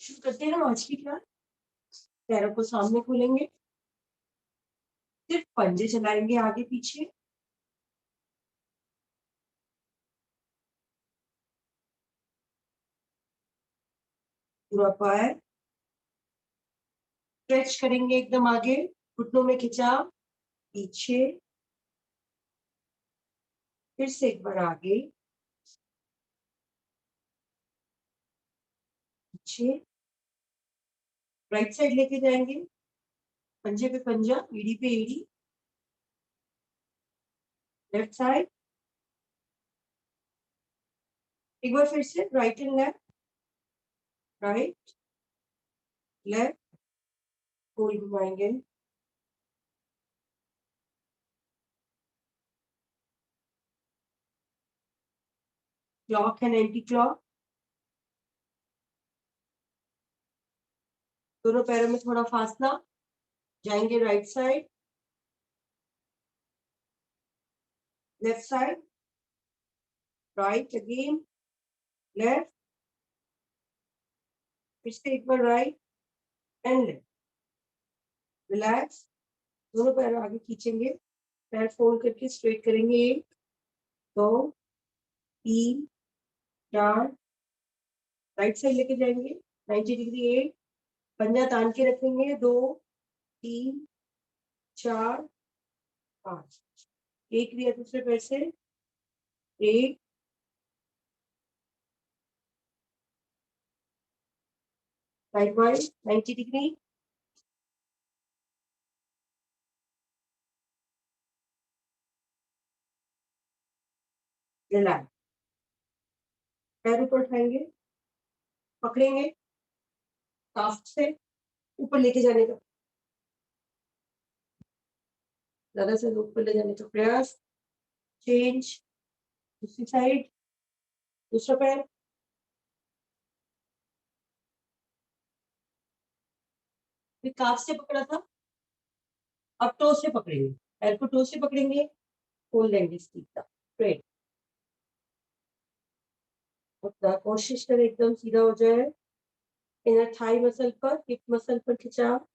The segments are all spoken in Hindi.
शुरू करते हैं हम आज की क्लास। पैरों को सामने खोलेंगे, सिर्फ पंजे चलाएंगे आगे पीछे। पूरा पैर स्ट्रेच करेंगे एकदम आगे, घुटनों में खिंचाव, पीछे, फिर से एक बार आगे पीछे। राइट साइड लेके जाएंगे, पंजे पे पंजा, एड़ी पे एड़ी। लेफ्ट साइड, एक बार फिर से right and left, right left, गोल घुमाएंगे। क्लॉक एंड एंटी क्लॉक, दोनों पैरों में थोड़ा फासला। जाएंगे right side, left side, right again, left, फिर से एक बार राइट एंड लेफ्ट। रिलैक्स, दोनों पैर आगे खींचेंगे, पैर फोल्ड करके स्ट्रेट करेंगे। एक, दो, तीन, चार, राइट साइड लेके जाएंगे 90 डिग्री। एक, पंजा तान के रखेंगे। दो, तीन, चार, पांच। एक लिया दूसरे पैर से, एक, साइड बाई 90 डिग्री। रिलैक्स, पैर ऊपर उठाएंगे, पकड़ेंगे, काफ से ऊपर लेके जाने का, ज्यादा से ऊपर ले जाने का प्रयास। चेंज, दूसरी साइड, दूसरा पैर, फिर काफ से पकड़ा था, अब टो से पकड़ेंगे, पैर को टो से पकड़ेंगे, खोल देंगे सीधा स्ट्रेट। अपना कोशिश करें एकदम सीधा हो जाए। इनर थाई मसल पर, हिप मसल पर खिंचाव।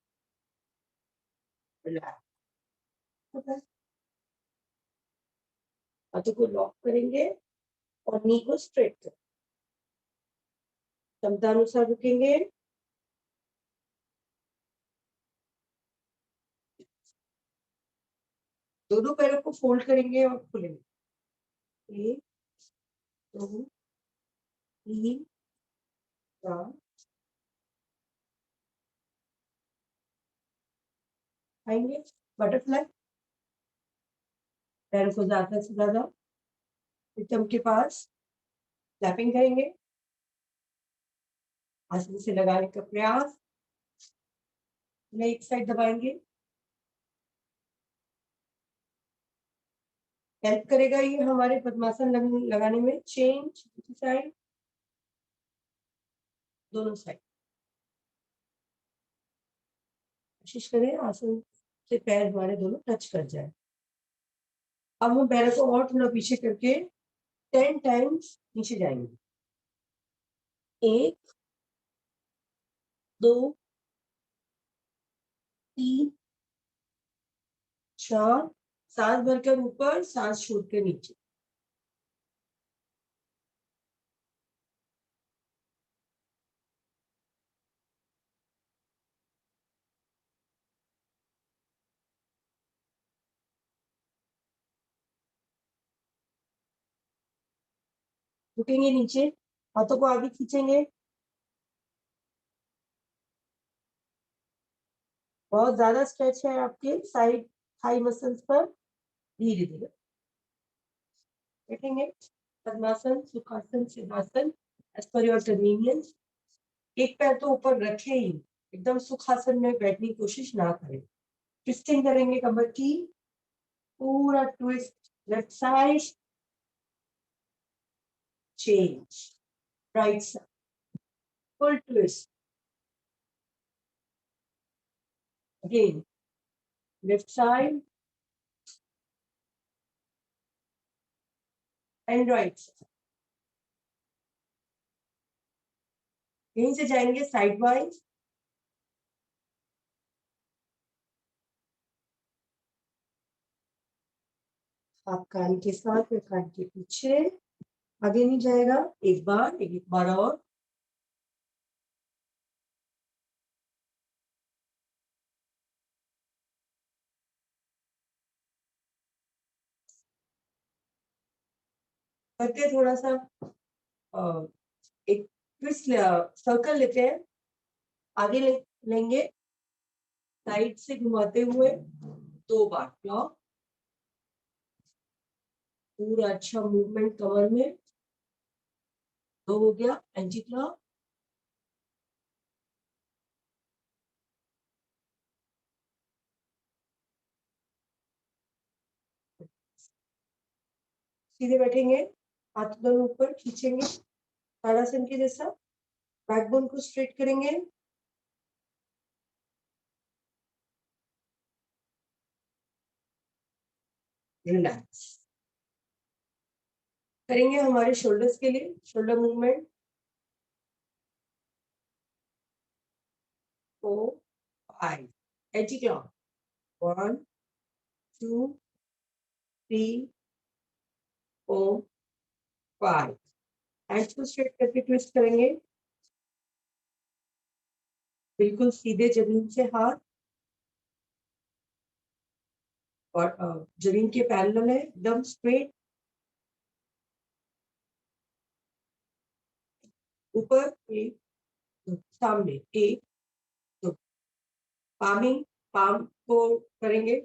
रिलैक्स, हाथों को लॉक करेंगे और नी को स्ट्रेट करें। क्षमता अनुसार रुकेंगे। दोनों पैरों को फोल्ड करेंगे और खुलेंगे। एक, दो, तीन, चार, आएंगे बटरफ्लाई। पैरों को ज्यादा से ज्यादा पिटम के पास क्लैपिंग करेंगे, आसन से लगाने का प्रयास। एक साइड दबाएंगे, हेल्प करेगा ये हमारे पद्मासन लगाने में। चेंज, दूसरी साइड, दोनों साइड। कोशिश करें आसन से पैर हमारे दोनों टच कर जाए। अब हम पैरों को और थोड़ा पीछे करके 10 टाइम्स नीचे जाएंगे। एक, दो, तीन, चार, सांस भरकर ऊपर, सांस छोड़कर नीचे। रुकेंगे नीचे, हाथों को आगे खींचेंगे। बहुत ज्यादा स्ट्रेच है आपके साइड थाई मसल्स पर। धीरे धीरे बैठेंगे। पद्मासन, सुखासन, सिंहासन, एज पर योर कन्वीनियंस। एक पैर तो ऊपर रखे ही, एकदम सुखासन में बैठने की कोशिश ना करें। ट्विस्टिंग करेंगे कमर की, पूरा twist left side, change right side, full twist again, left side and right side. यहीं से जाएंगे साइड वाइज, हाथ कान के साथ या कान के पीछे, आगे नहीं जाएगा। एक बार और। करते हैं थोड़ा सा एक ट्विस्ट, सर्कल लेते हैं, आगे लेंगे, साइड से घुमाते हुए 2 बार क्लॉक, पूरा अच्छा मूवमेंट कमर में। 2 हो गया, एंटी क्लॉक। सीधे बैठेंगे, हाथ दोनों ऊपर खींचेंगे ताड़ासन के जैसा, बैकबोन को स्ट्रेट करेंगे, रिलैक्स करेंगे। हमारे शोल्डर्स के लिए shoulder movement, 4 5, anti clock, 1 2 3 4 5। Hands को स्ट्रेट करके ट्विस्ट करेंगे, बिल्कुल सीधे जमीन से हाथ, और जमीन के पैरेलल है, एकदम स्ट्रेट। ऊपर 1 2, सामने 1 2, पामिंग, पाम को करेंगे,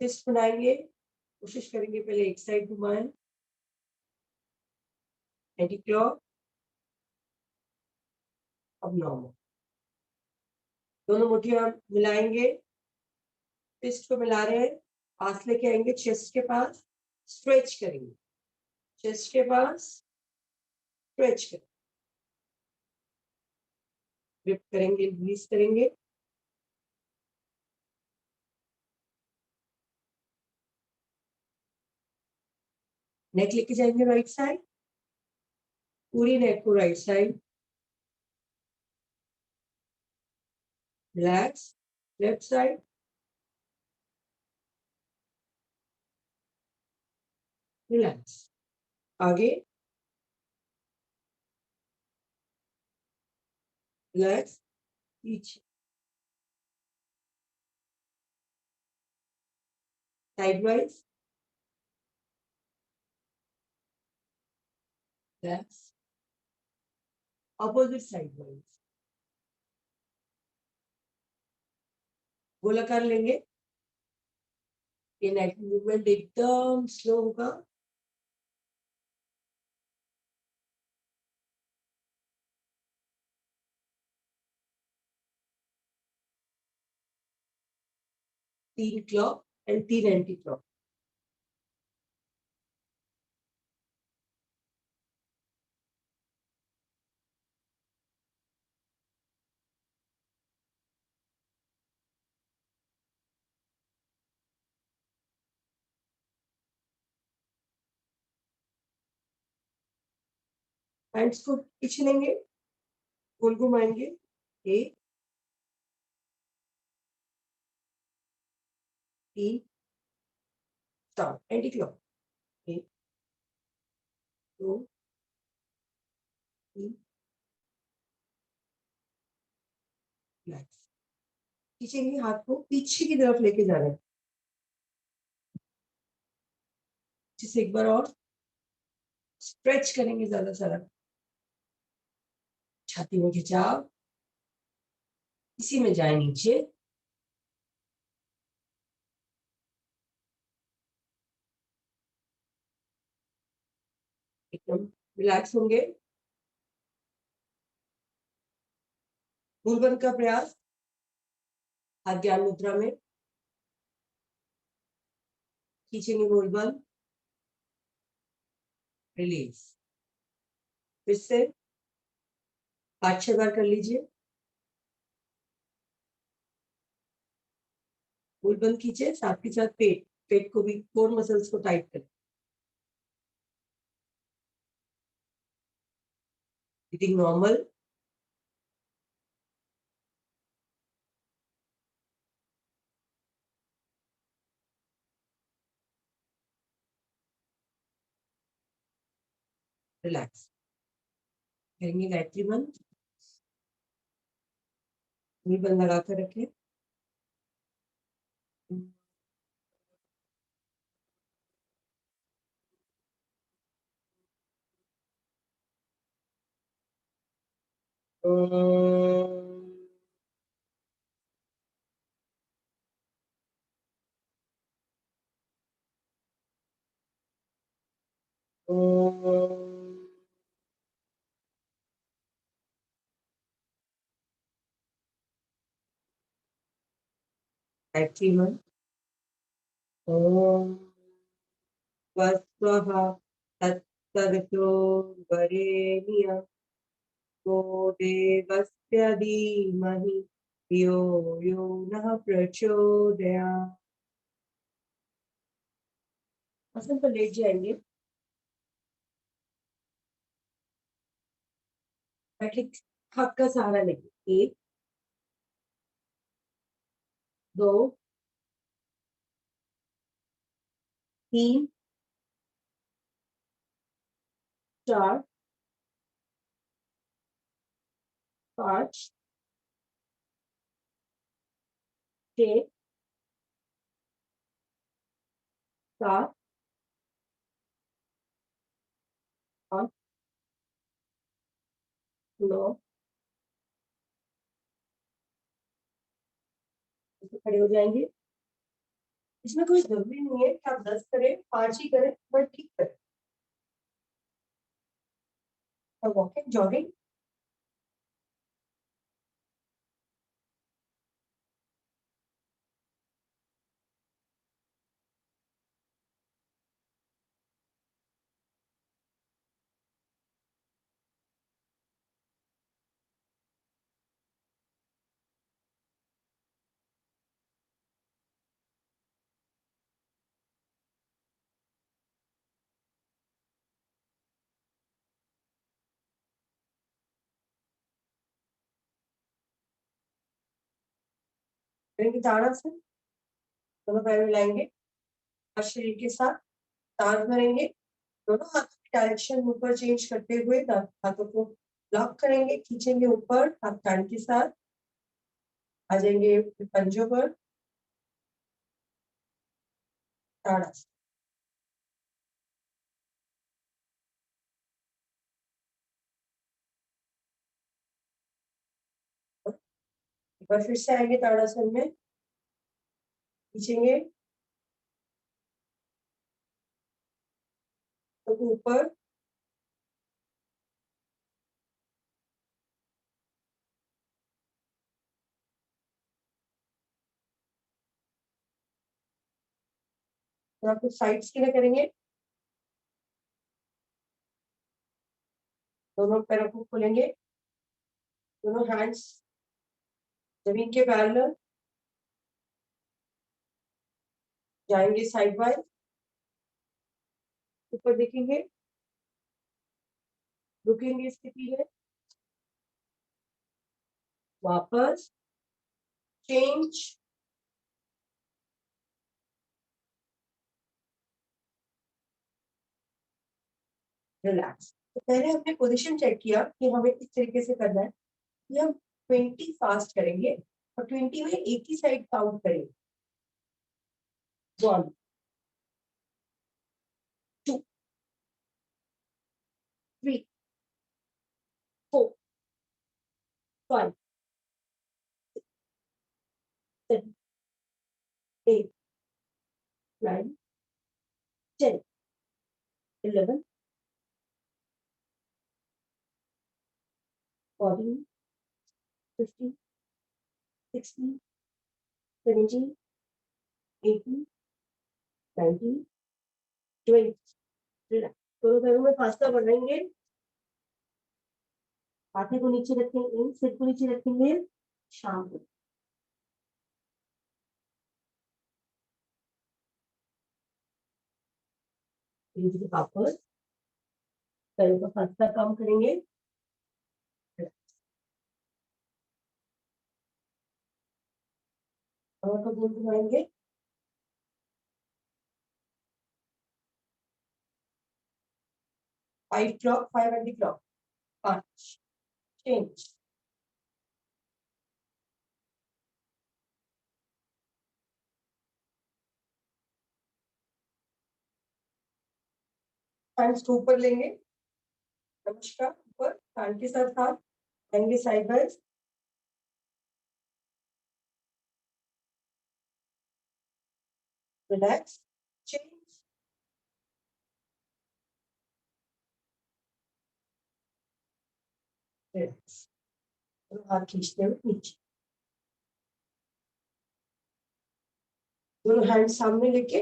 फिस्ट बनाएंगे, कोशिश करेंगे पहले एक साइड घुमाएं, एंटी क्लॉक, अब नॉर्मल। दोनों मुट्ठियां मिलाएंगे, फिस्ट को मिला रहे हैं, पास लेके आएंगे चेस्ट के पास, स्ट्रेच करेंगे, चेस्ट के पास स्ट्रेच करेंगे, ग्रिप करेंगे, रिलीज करेंगे, नेक लेके जाएंगे राइट साइड, पूरी नेक को right side, relax, left side, relax, आगे, रिलैक्स, पीछे, side wise, relax, opposite side wise, गोलाकार लेंगे, ये नेक मूवमेंट एकदम स्लो होगा, तीन clock and 3 anti clock. Hands को पीछे लेंगे, गोल घुमाएंगे, एक 3 स्टार्ट, एंटी क्लॉक, 1 2 3, रिलैक्स, खींचेंगे, हाथ को पीछे की तरफ लेके जा रहे हैं, जिसे एक बार और स्ट्रेच करेंगे, ज्यादा सारा छाती में खिंचाव, इसी में जाए नीचे, एकदम रिलैक्स होंगे। भूलबंद का प्रयास, हाथ ज्ञान मुद्रा में खींचेंगे, भूलबंद, रिलीज, फिर से 5-6 बार कर लीजिए, भूलबंद खींचे, साथ के साथ पेट, पेट को भी, कोर मसल्स को टाइट करें, Breathing normal. Relax. करेंगे गायत्री मंत्र। बंद लगा कर रखें। गायत्री मंत्र। ओम स्वस्वः तत्सवितुर्वरेण्यं भर्गो देवस्य धीमहि धियो यो नः प्रचोदयात्। आसन पर लेट जाएंगे। बैठे हाथ का सहारा लेंगे। 1 2 3 4 5 6 7 8 9। खड़े हो जाएंगे। इसमें कोई जरूरी नहीं है कि आप 10 करें, 5 ही करें, बट ठीक करें। Walking, jogging. करेंगे ताड़ासन। दोनों पैर मिलाएंगे और शरीर के साथ सांस भरेंगे। दोनों हाथों की डायरेक्शन ऊपर चेंज करते हुए हाथों को लॉक करेंगे, खींचेंगे ऊपर हाथ कान के साथ। आ जाएंगे पंजों पर। ताड़ासन। एक बार फिर से आएंगे ताड़ासन में। खींचेंगे तो ऊपर। थोड़ा कुछ साइड्स के लिए करेंगे। दोनों पैरों को खोलेंगे। दोनों हैंड्स जमीन के पैरेलल जाएंगे साइड बाय। ऊपर देखेंगे, रुकेंगे स्थिति में, वापस चेंज। रिलैक्स। तो पहले हमने पोजीशन चेक किया कि हमें किस तरीके से करना है। कि हम 20 फास्ट करेंगे और 20 में एक ही साइड काउंट करेंगे। 1 2 3 4 5 7 8 9 10 11 14 15 16 17 18 19 20। दोनों पैरों में फासला बढ़ाएंगे। हाथे को नीचे रखेंगे, सिर को नीचे रखेंगे। शाम को वापस पैरों का फासला कम करेंगे। कमर को गोल घुमाएंगे, 5 clock, 5 anti clock, 5 change, hands को ऊपर लेंगे, नमस्कार, ऊपर कान के साथ हाथ लेंगे, side by relax, change, relax, हाथ खींचते हुए नीचे, दोनों हैंड सामने लेके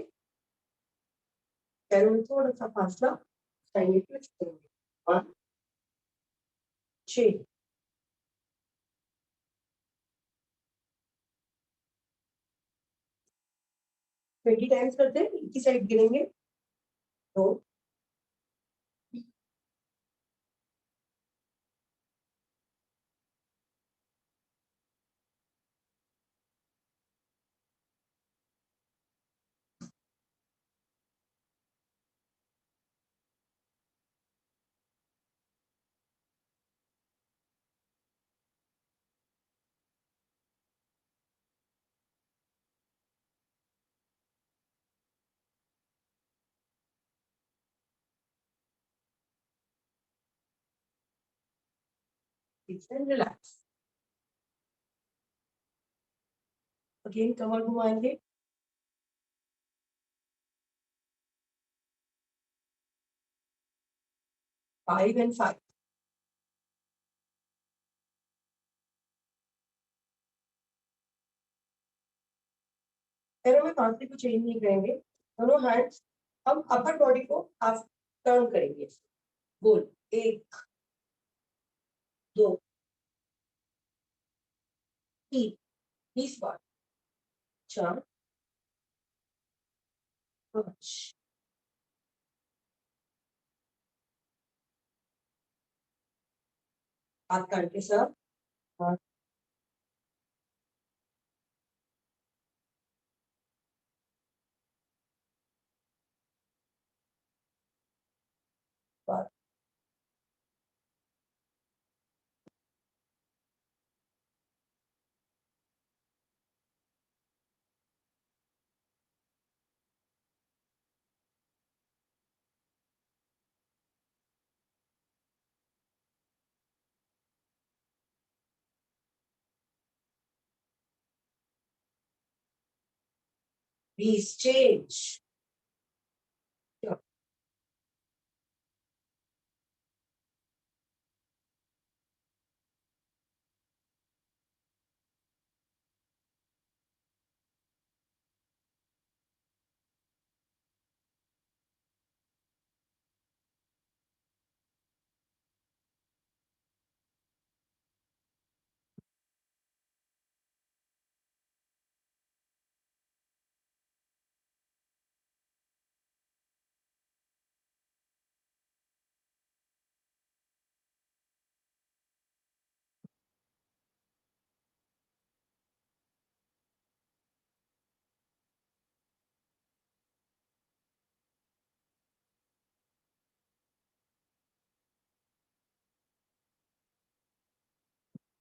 पैरों में थोड़ा सा फासला चाहिए, ट्विस्ट करेंगे, 1 6 20 टाइम्स करते हैं, एक ही साइड गिरेंगे, 2 रिलैक्स, अगेन कमर घुमाएंगे, 5 and 5, पैरों में फासले को चेंज नहीं करेंगे, दोनों हैंड्स हम अपर बॉडी को हाफ टर्न करेंगे, गोल, 1 2 3 20 बार, 4 5 हाथ कान के साथ, 8 बार, 20 चेंज,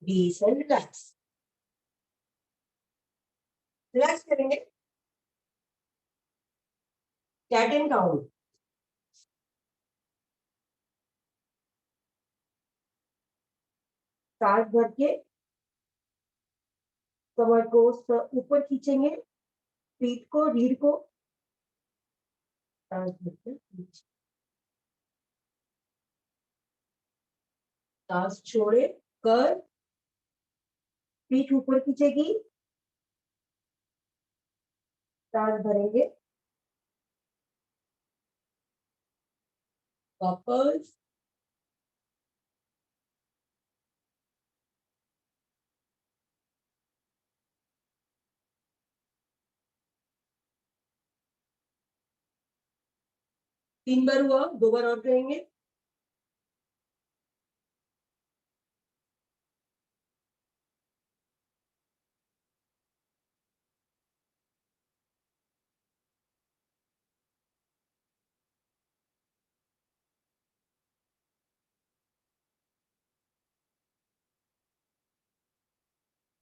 20 एंड रिलैक्स, रिलैक्स करेंगे, कैट एंड काउंट, सांस भर के कमर को ऊपर खींचेंगे, पीठ को, रीढ़ को, सांस भर के नीचे, सांस छोड़े, कर, पीठ ऊपर खींचेगी, सांस भरेंगे, वापस, तीन बार हुआ, 2 बार और करेंगे,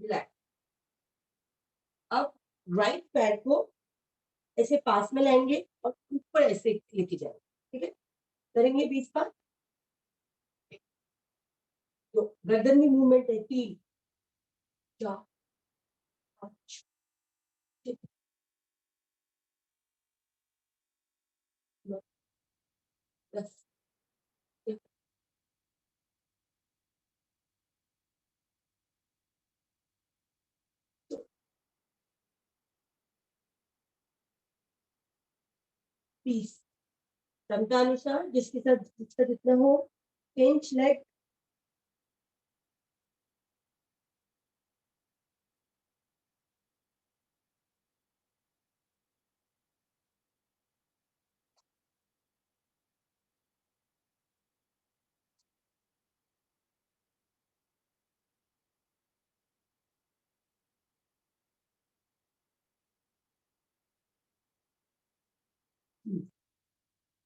रिलैक्स। अब राइट पैर को ऐसे पास में लाएंगे और ऊपर ऐसे लेके जाएंगे, ठीक है? करेंगे 20 बार। तो गर्दन में मूवमेंट है, 3 4 5 6 9 10 20। क्षमता अनुसार जिसके साथ जिसका जितना हो, पिंच लेग।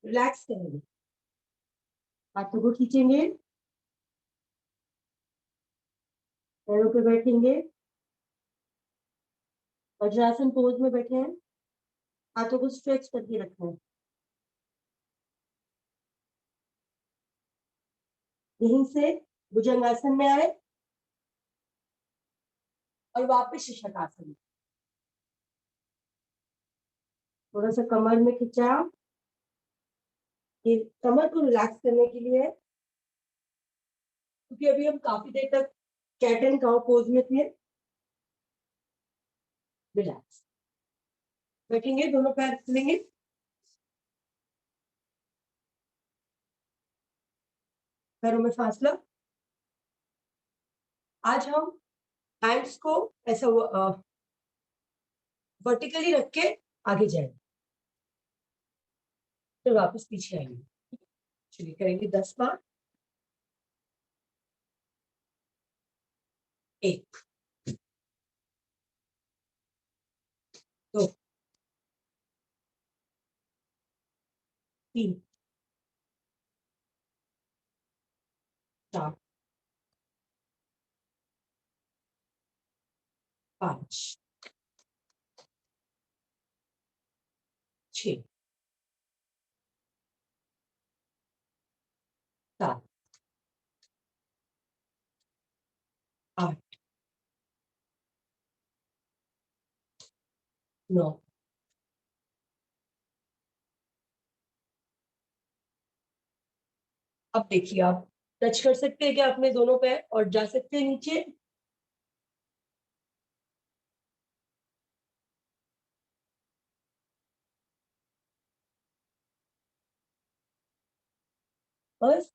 रिलैक्स करेंगे, हाथों को खींचेंगे, पैरों पे बैठेंगे, वज्रासन पोज में बैठे हैं, हाथों को स्ट्रेच करके रखना है। यहीं से भुजंगासन में आए और वापस शशकासन में। थोड़ा सा कमर में खिंचा, ये कमर को रिलैक्स करने के लिए है, क्योंकि अभी हम काफी देर तक कैट एंड काउ पोज में थे। रिलैक्स बैठेंगे, दोनों पैर खुलेंगे, पैरों में फासला। आज हम हैंड्स को ऐसा वर्टिकली रख के आगे जाएंगे, फिर वापस पीछे आएंगे। चलिए करेंगे 10 बार। 1 2 3 4 5 6 7 8 9 अब देखिए, आप टच कर सकते हैं क्या अपने दोनों पैर और जा सकते हैं नीचे। बस।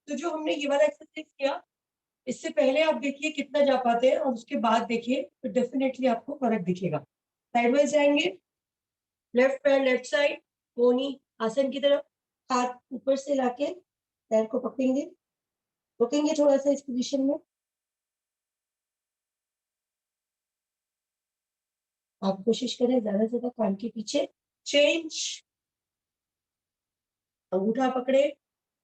तो जो हमने ये वाला एक्सरसाइज किया, इससे पहले आप देखिए कितना जा पाते हैं और उसके बाद देखिए तो डेफिनेटली आपको फर्क दिखेगा। साइडवाइज जाएंगे, लेफ्ट पैर लेफ्ट साइड, कोनी आसन की तरफ, हाथ ऊपर से लाके पैर को पकड़ेंगे, रुकेंगे थोड़ा सा इस पोजीशन में। आप कोशिश करें ज्यादा से ज्यादा कान के पीछे। चेंज, अंगूठा पकड़े,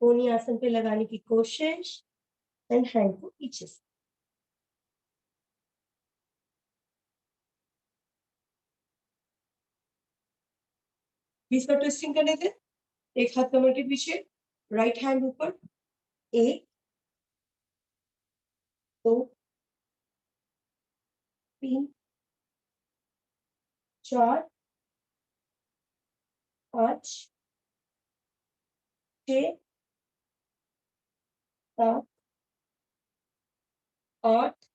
कोनी आसन पे लगाने की कोशिश एंड हैंड को पीछे से। बीच में ट्विस्टिंग करने थे, एक हाथ कमर के पीछे, राइट हैंड ऊपर। 1 2 3 4 5 6 7 8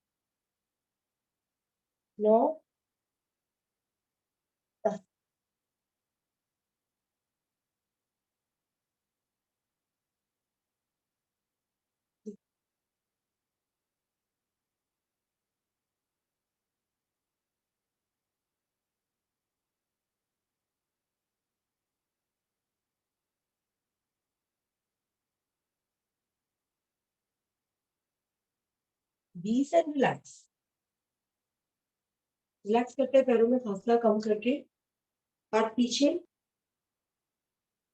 9 10। 20 एंड रिलैक्स। रिलैक्स करते हैं, पैरों में फासला कम करके, हाथ पीछे,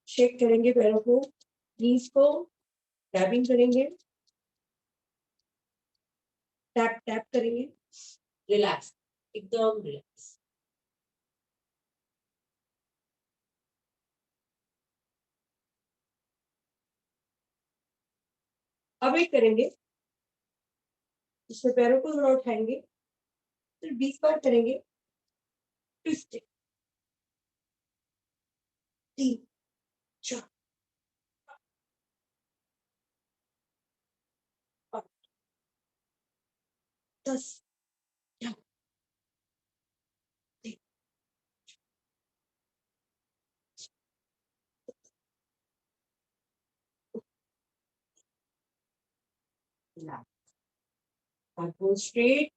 शेक करेंगे पैरों को, नीज को टैपिंग करेंगे। टैप टैप करेंगे, रिलैक्स, एकदम रिलैक्स। अब एक करेंगे, इसमें पैरों को थोड़ा उठाएंगे, फिर 20 बार करेंगे ट्विस्ट। 3, 4, 8, 10, 11, 12 स्ट्रेट।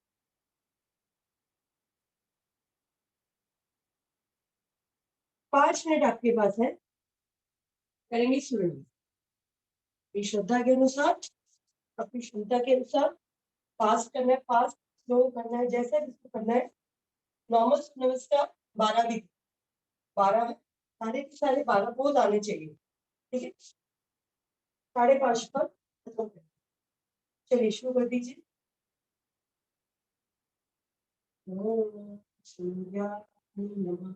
5 मिनट आपके पास है, करेंगे स्लोली, अपनी श्रद्धा के अनुसार, अपनी क्षमता के अनुसार। फास्ट करना है फास्ट, स्लो करना है जैसा जिसको करना है। नॉर्मल नमस्कार 12 भी, 12 है, सारे के सारे 12 पोज आने चाहिए, ठीक है। 5:30 पर खत्म करें। चलिए शुरू कर दीजिए। ओम सूर्याय नमः।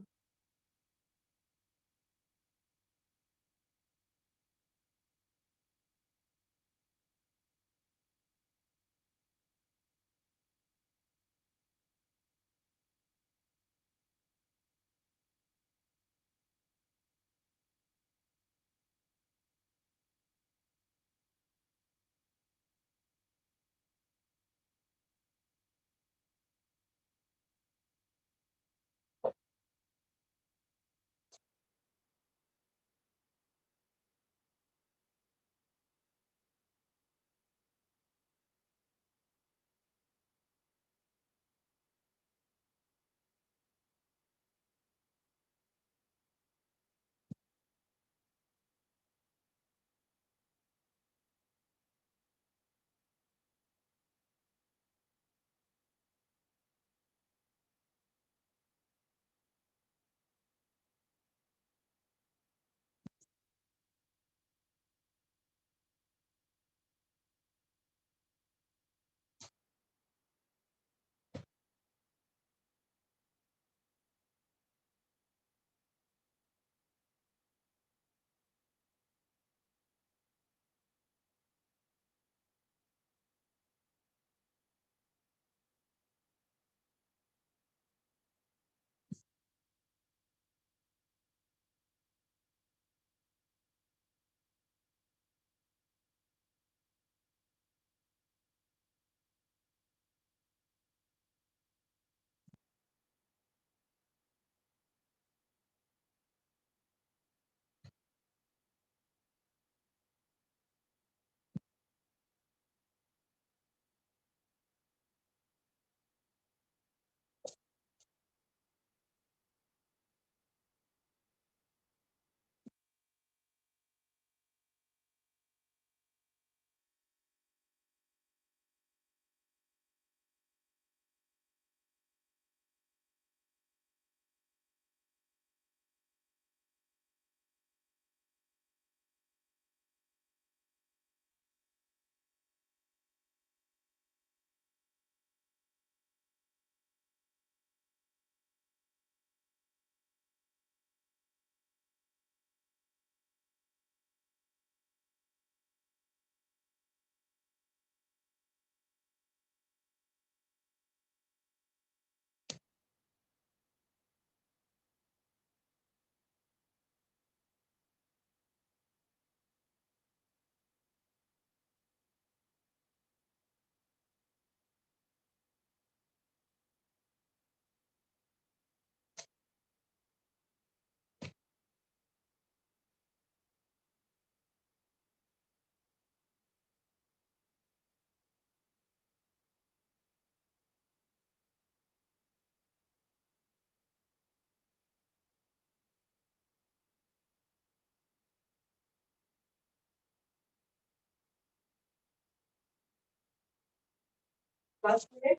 Last minute.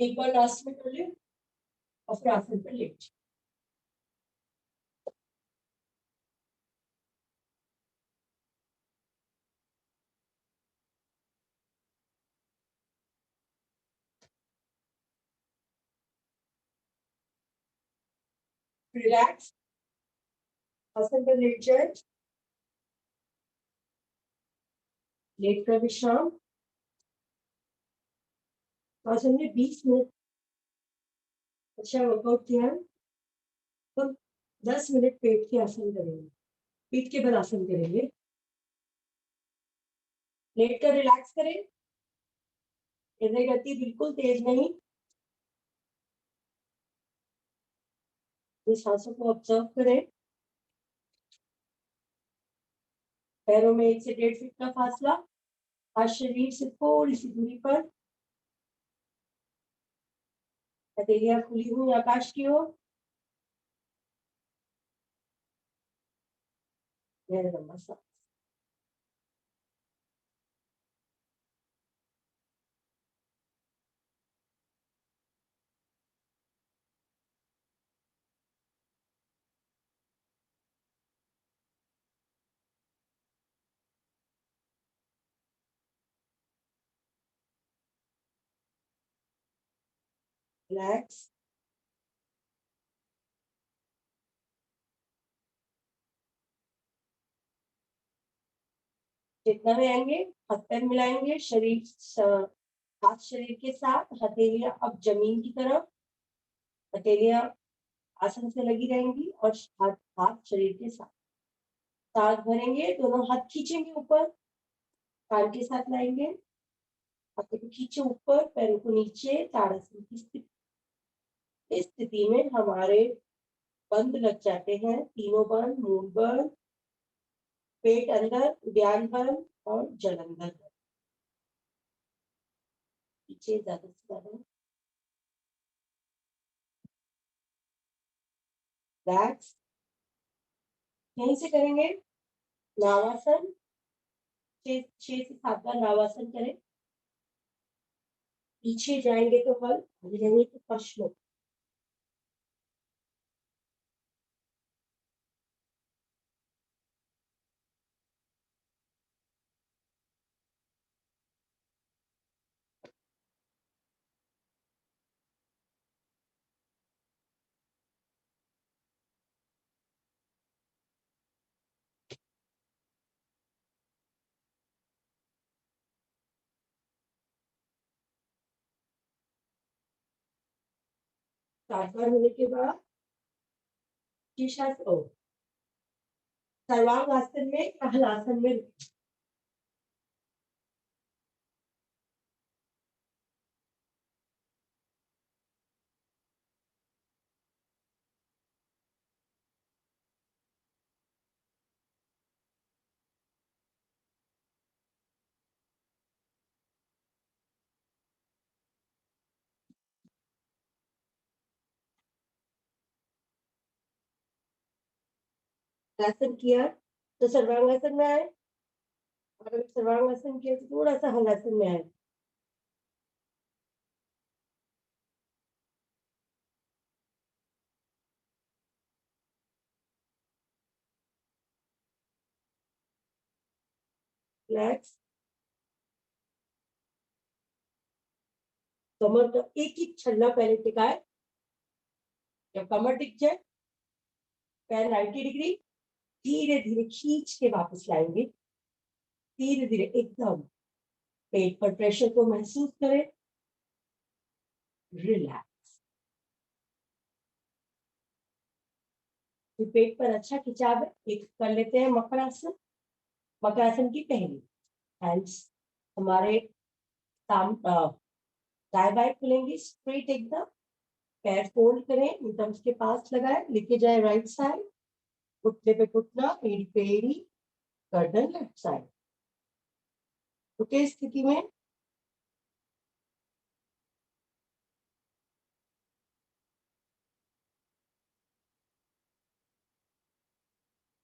एक बार लास्ट में कर ले और फिर आसन पर लेट। रिलैक्स, आसन पर लेट जाए, लेट कर विश्राम। आज हमने 20 मिनट अच्छा वर्कआउट किया है, तो 10 मिनट पेट के आसन करेंगे, पीठ के बल आसन करेंगे। लेट कर रिलैक्स करें, हृदय गति बिल्कुल तेज नहीं, इस सांसों को ऑब्जर्व करें। पैरों में 1 से 1.5 फीट का फासला, आज शरीर से थोड़ी सी दूरी पर, हथेलियां खुली हुई आकाश की ओर। गहरा लंबा सांस। रिलैक्स, जितना में आएंगे हाथ पैर मिलाएंगे, हाथ शरीर के साथ, हथेलियां अब जमीन की तरफ, हथेलियां आसन से लगी रहेंगी और हाथ हाथ शरीर के साथ। सांस भरेंगे, दोनों हाथ खींचेंगे ऊपर, कान के साथ लाएंगे, हाथों को खींचे ऊपर, पैरों को नीचे, ताड़ासन की स्थिति। इस स्थिति में हमारे बंद लग जाते हैं, तीनों बंद, मूल बंद, पेट अंदर, उद्यान बंद और जलंधर बंद। पीछे ज्यादा से ज्यादा रिलैक्स। यहीं से करेंगे नावासन, 6 से 7 बार नावासन करें। पीछे जाएंगे तो हल, आगे जाएंगे तो पश्चिम। सात बार होने के बाद शीर्षासन, सर्वांग आसन में या हलासन में आसन किया तो सर्वांगासन में आए, और अगर सर्वांगासन किया तो थोड़ा सा हलासन में आए। रिलैक्स, कमर का एक ही छल्ला पहले टिकाए, जब कमर टिक जाए पैर 90 डिग्री, धीरे धीरे खींच के वापस लाएंगे, धीरे धीरे एकदम। पेट पर प्रेशर को महसूस करें, रिलैक्स। पेट पर अच्छा खिंचाव है, एक कर लेते हैं मकरासन। मकरासन की पहली, हैंड्स हमारे दाएं बाएं खुलेंगे, स्ट्रेट एकदम, पैर फोल्ड करें, एकदम उसके पास लगाए, लेके जाए राइट साइड, घुटने पे घुटना, एड़ी पे एड़ी, गर्दन लेफ्ट साइड। घुटे स्थिति में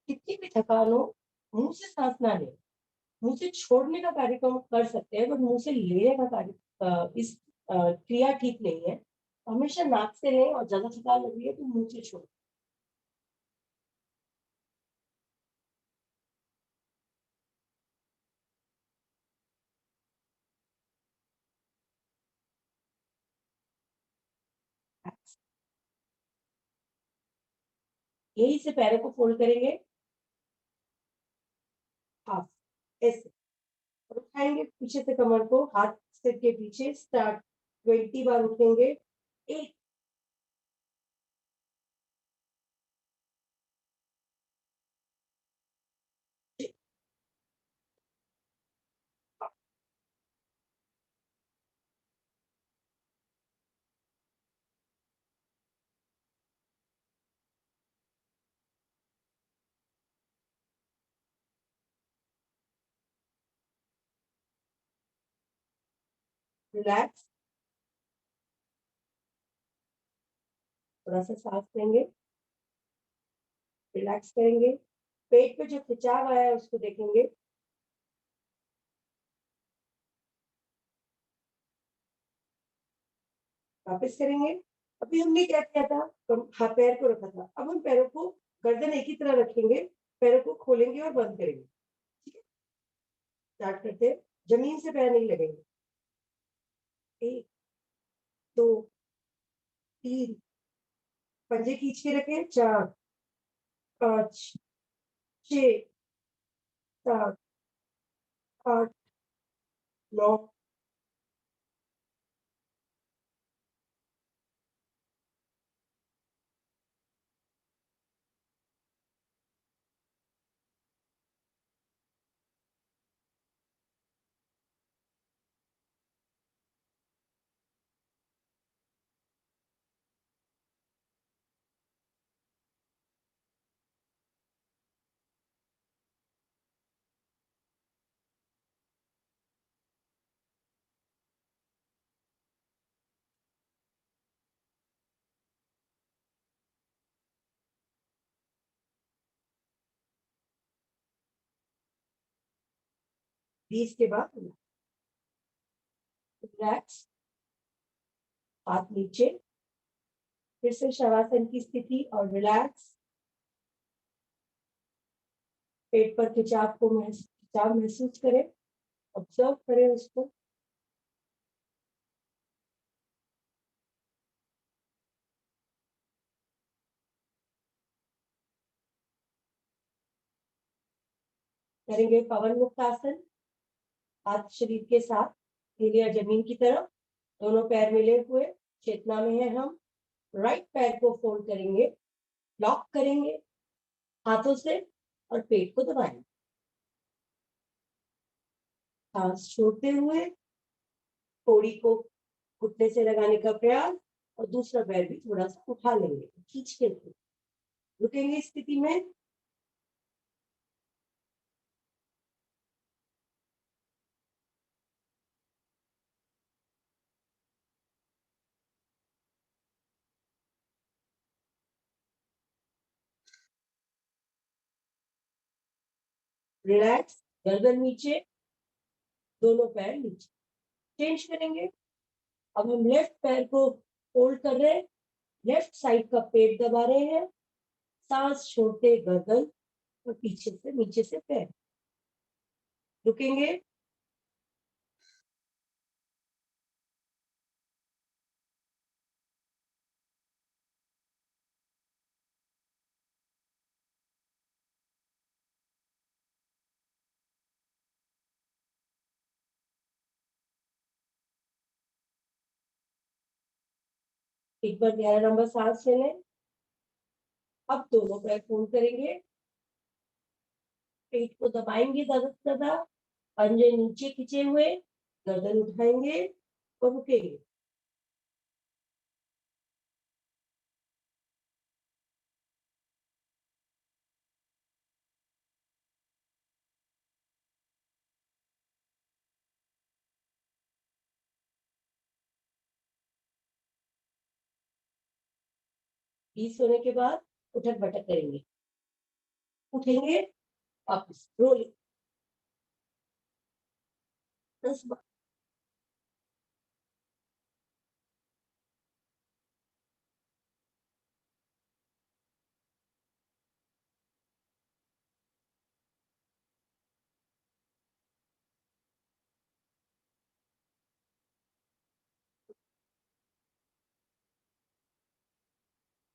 कितनी भी थकान हो, मुंह से सांस ना ले, मुंह से छोड़ने का कार्यक्रम कर सकते हैं, पर मुंह से लेने का कार्य इस क्रिया ठीक नहीं है। हमेशा नाक से लें और ज़्यादा थकान लग रही है तो मुँह से छोड़ें। यहीं से पैरों को फ़ोल्ड करेंगे, हाफ ऐसे, और उठाएँगे पीछे से कमर को, हाथ सिर के पीछे, स्टार्ट 20 बार उठेंगे। 1, रिलैक्स, थोड़ा-सा साँस लेंगे, रिलैक्स करेंगे। पेट पे जो खिंचाव आया है उसको देखेंगे, वापस करेंगे। अभी हमने क्या किया था? हाँ, पैर को रखा था। अब हम पैरों को गर्दन एक ही तरह रखेंगे, पैरों को खोलेंगे और बंद करेंगे। ठीक है? स्टार्ट करते हैं। ज़मीन से पैर नहीं लगेंगे। 1, 2, 3, पंजे खींच के रखें, 4, 5, 6, 7, 8, 9, बीस के बाद रिलैक्स, हाथ नीचे, फिर से शवासन की स्थिति और रिलैक्स, पेट पर खिंचाव महसूस करें, ऑब्जर्व करें उसको। करेंगे पवन मुक्त आसन, हाथ शरीर के साथ, लीलिया जमीन की तरफ, दोनों पैर मिले हुए, चेतना में है हम। राइट पैर को फोल्ड करेंगे, लॉक करेंगे हाथों से और पेट को दबाएंगे। सांस छोड़ते हुए थोड़ी को घुटने से लगाने का प्रयास, और दूसरा पैर भी थोड़ा सा उठा लेंगे, खींच के रुकेंगे इस स्थिति में। रिलैक्स, गर्दन नीचे, दोनों पैर नीचे, चेंज करेंगे। अब हम लेफ्ट पैर को फोल्ड कर रहे हैं, लेफ्ट साइड का पेट दबा रहे हैं, सांस छोड़ते गर्दन और पीछे से नीचे से पैर, रुकेंगे। एक बार गहरा लंबा सांस ले लें। अब दोनों पैर फोल्ड करेंगे, पेट को दबाएंगे ज्यादा से ज्यादा, पंजे नीचे खींचे हुए, गर्दन उठाएंगे और रुकेंगे। 20 होने के बाद उठक बैठक करेंगे, उठेंगे, वापस रोलिंग, 10 बार।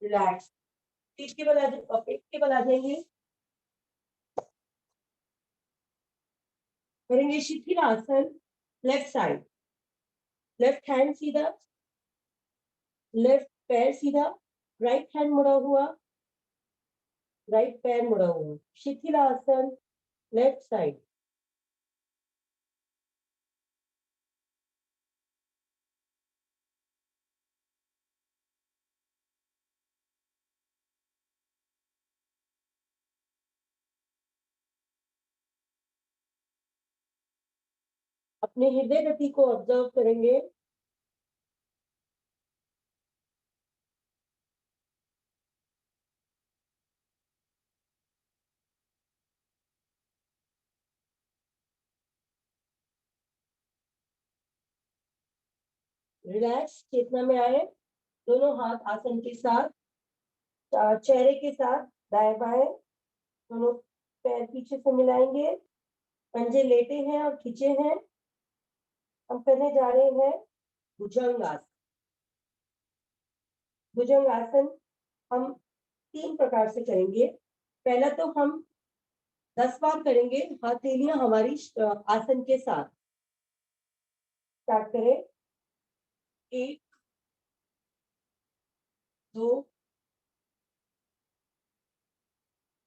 रिलैक्स। पेट के बल आ जाएंगे। करेंगे शिथिलासन। लेफ्ट साइड, लेफ्ट हैंड सीधा, लेफ्ट पैर सीधा, राइट हैंड मुड़ा हुआ, राइट पैर मुड़ा हुआ। शिथिलासन, लेफ्ट साइड। अपने हृदय गति को ऑब्जर्व करेंगे। रिलैक्स, चेतना में आए। दोनों हाथ आसन के साथ, चेहरे के साथ, दाएं बाएं दोनों पैर पीछे से मिलाएंगे। पंजे लेटे हैं और खींचे हैं। हम करने जा रहे हैं भुजंगासन। भुजंगासन हम 3 प्रकार से करेंगे। पहला तो हम 10 बार करेंगे, हथेलियां हमारी आसन के साथ। स्टार्ट करें। 1, 2,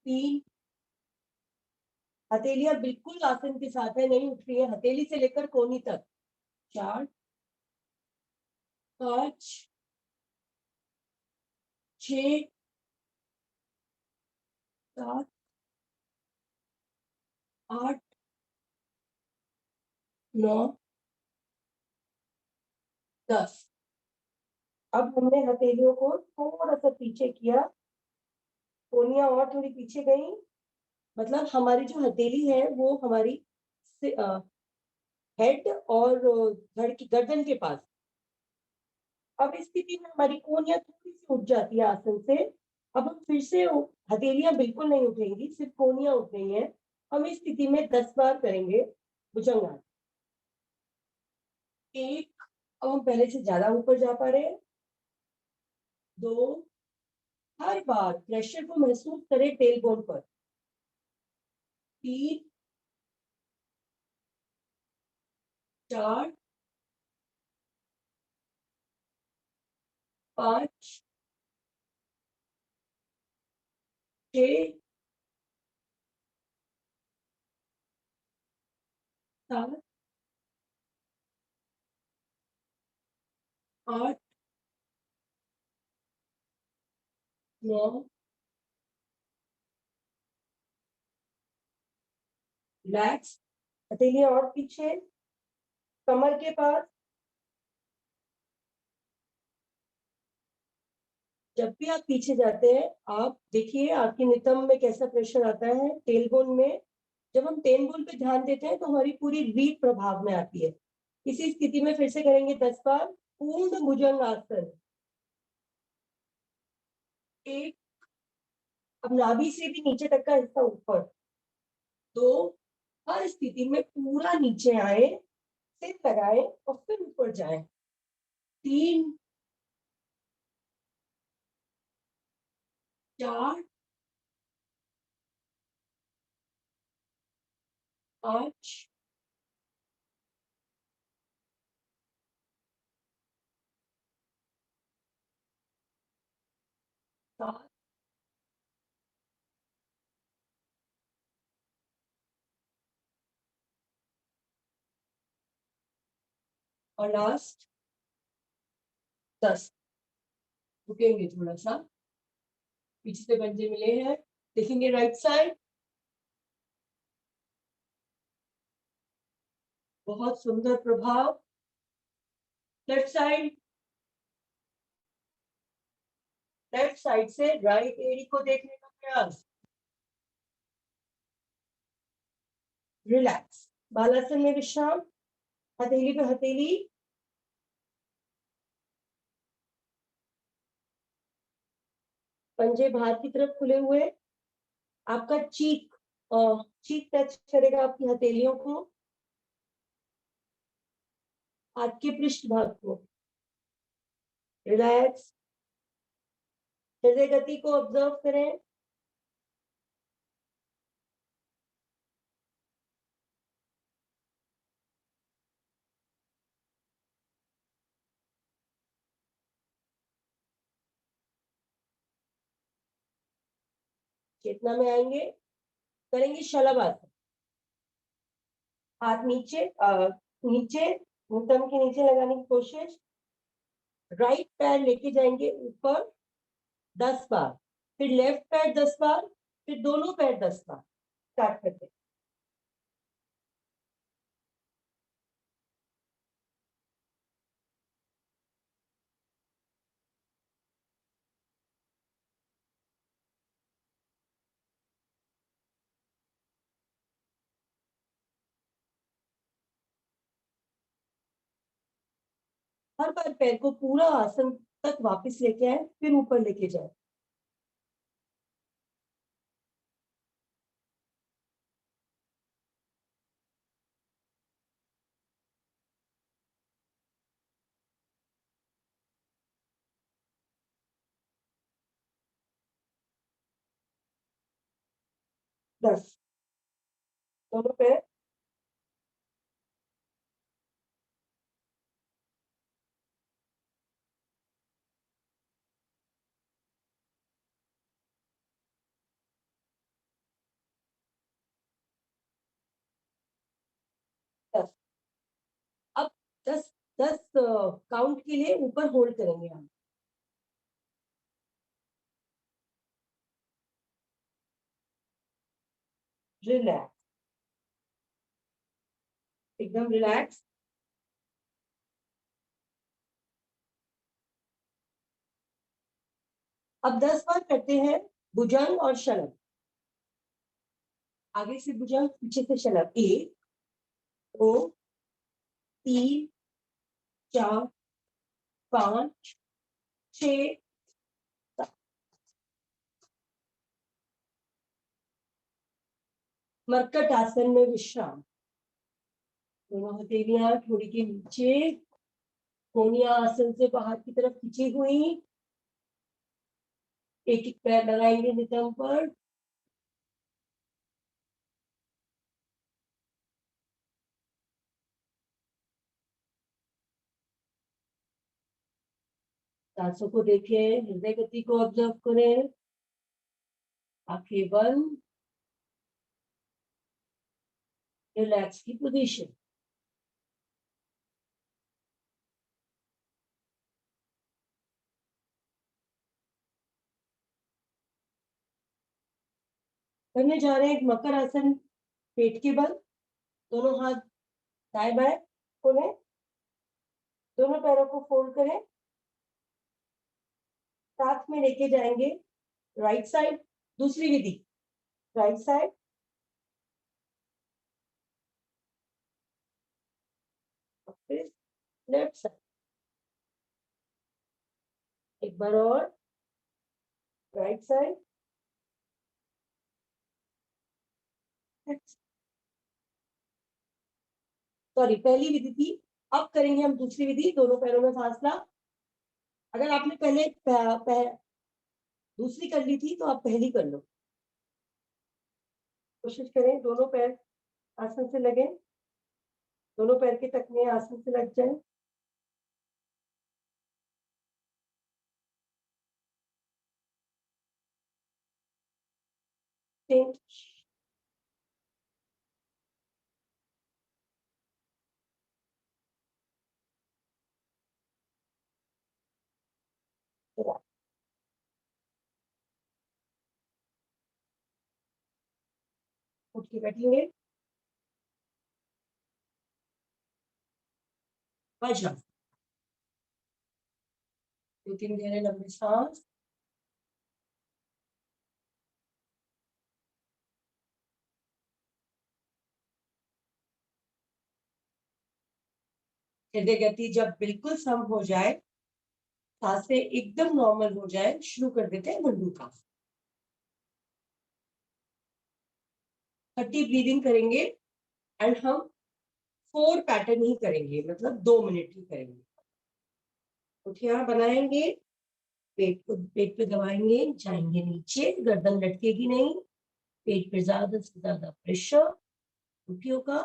3। हथेलियां बिल्कुल आसन के साथ है, नहीं उठ रही है, हथेली से लेकर कोहनी तक। 4, 5, 6, 7, 8, 9, 10। अब हमने हथेलियों को थोड़ा सा पीछे किया, कोहनियां और थोड़ी पीछे गई, मतलब हमारी जो हथेली है वो हमारी हेड और धड़ की गर्दन के पास। अब इस स्थिति में हमारी कोहनियां थोड़ी सी उठ जाती है आसन से। अब हम फिर से हथेलियां बिल्कुल नहीं उठेंगी, सिर्फ कोहनियां उठ रही हैं। हम इस स्थिति में 10 बार करेंगे भुजंगासन। 1, अब हम पहले से ज्यादा ऊपर जा पा रहे हैं। 2, हर बार प्रेशर को महसूस करें टेल बोन पर। 3, 4, 5, 6, 7, 8, 9। रिलैक्स, हथेलियां और पीछे, कमर के पास। जब भी आप पीछे जाते हैं, आप देखिए आपकी नितंब में कैसा प्रेशर आता है टेलबोन में। जब हम टेलबोन पे ध्यान देते हैं तो हमारी पूरी रीढ़ प्रभाव में आती है। इसी स्थिति में फिर से करेंगे 10 बार पूर्ण भुजंगासन। 1, अब नाभि से भी नीचे तक का हिस्सा ऊपर। 2, हर स्थिति में पूरा नीचे आए, सिर लगाए और फिर ऊपर जाए। 3, 4, 5, 7, और लास्ट 10। रुकेंगे थोड़ा सा, पीछे से पंजे मिले हैं। देखेंगे राइट साइड, बहुत सुंदर प्रभाव। लेफ्ट साइड, लेफ्ट साइड से राइट एड़ी को देखने का प्रयास। रिलैक्स, बालासन में विश्राम। हथेली पे हथेली, पंजे बाहर की तरफ खुले हुए। आपका चीक, चीक टच करेगा आपकी हथेलियों को, हाथ के पृष्ठ भाग को। रिलैक्स, हृदय गति को ऑब्जर्व करें। चेतना में आएंगे, करेंगे शलभासन। हाथ नीचे नीचे घुटन के नीचे लगाने की कोशिश। राइट पैर लेके जाएंगे ऊपर 10 बार, फिर लेफ्ट पैर 10 बार, फिर दोनों पैर 10 बार। स्टार्ट करते हैं। हर बार पैर को पूरा आसन तक वापस लेके आए, फिर ऊपर लेके जाए। दस। दोनों पैर। दस। अब 10 10 काउंट के लिए ऊपर होल्ड करेंगे हम। रिलैक्स, एकदम रिलैक्स। अब 10 बार करते हैं भुजंग और शलभ। आगे से भुजंग, पीछे से शलभ। 1 2 3 4 5 6 7। मरकट आसन में विश्राम। दोनों हथेलियां थोड़ी के नीचे, कोनिया आसन से बाहर की तरफ खींची हुई। एक एक पैर लगाएंगे नितंब पर। सांसों को देखें, हृदय गति को ऑब्जर्व करें। आंखें बंद, रिलैक्स की पोजीशन। करने जा रहे हैं एक मकर आसन, पेट के बल। दोनों हाथ दाएं बाएं खोलें, दोनों पैरों को फोल्ड करें, साथ में लेके जाएंगे राइट साइड। दूसरी विधि, राइट साइड, फिर लेफ्ट साइड। एक बार और, राइट साइड, सॉरी पहली विधि थी। अब करेंगे हम दूसरी विधि, दोनों पैरों में फासला। अगर आपने पहले दूसरी कर ली थी तो आप पहली कर लो। कोशिश करें दोनों पैर आसन से लगे, दोनों पैर के टखने आसन से लग जाए। उठ के बैठेंगे। वज्रासन। 2-3 गहरे लंबे सांस। हृदय गति जब बिल्कुल सम हो जाए, सांसें एकदम नॉर्मल हो जाए, शुरू कर देते हैं मंडूका। 30 ब्रीदिंग करेंगे एंड हम 4 पैटर्न ही करेंगे, मतलब 2 मिनट ही करेंगे। उठिया बनाएंगे, पेट पे दबाएंगे, जाएंगे नीचे, गर्दन लटकेगी नहीं, पेट पे ज्यादा से ज्यादा प्रेशर, घुटनों का।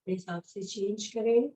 अपने हिसाब से चेंज करें।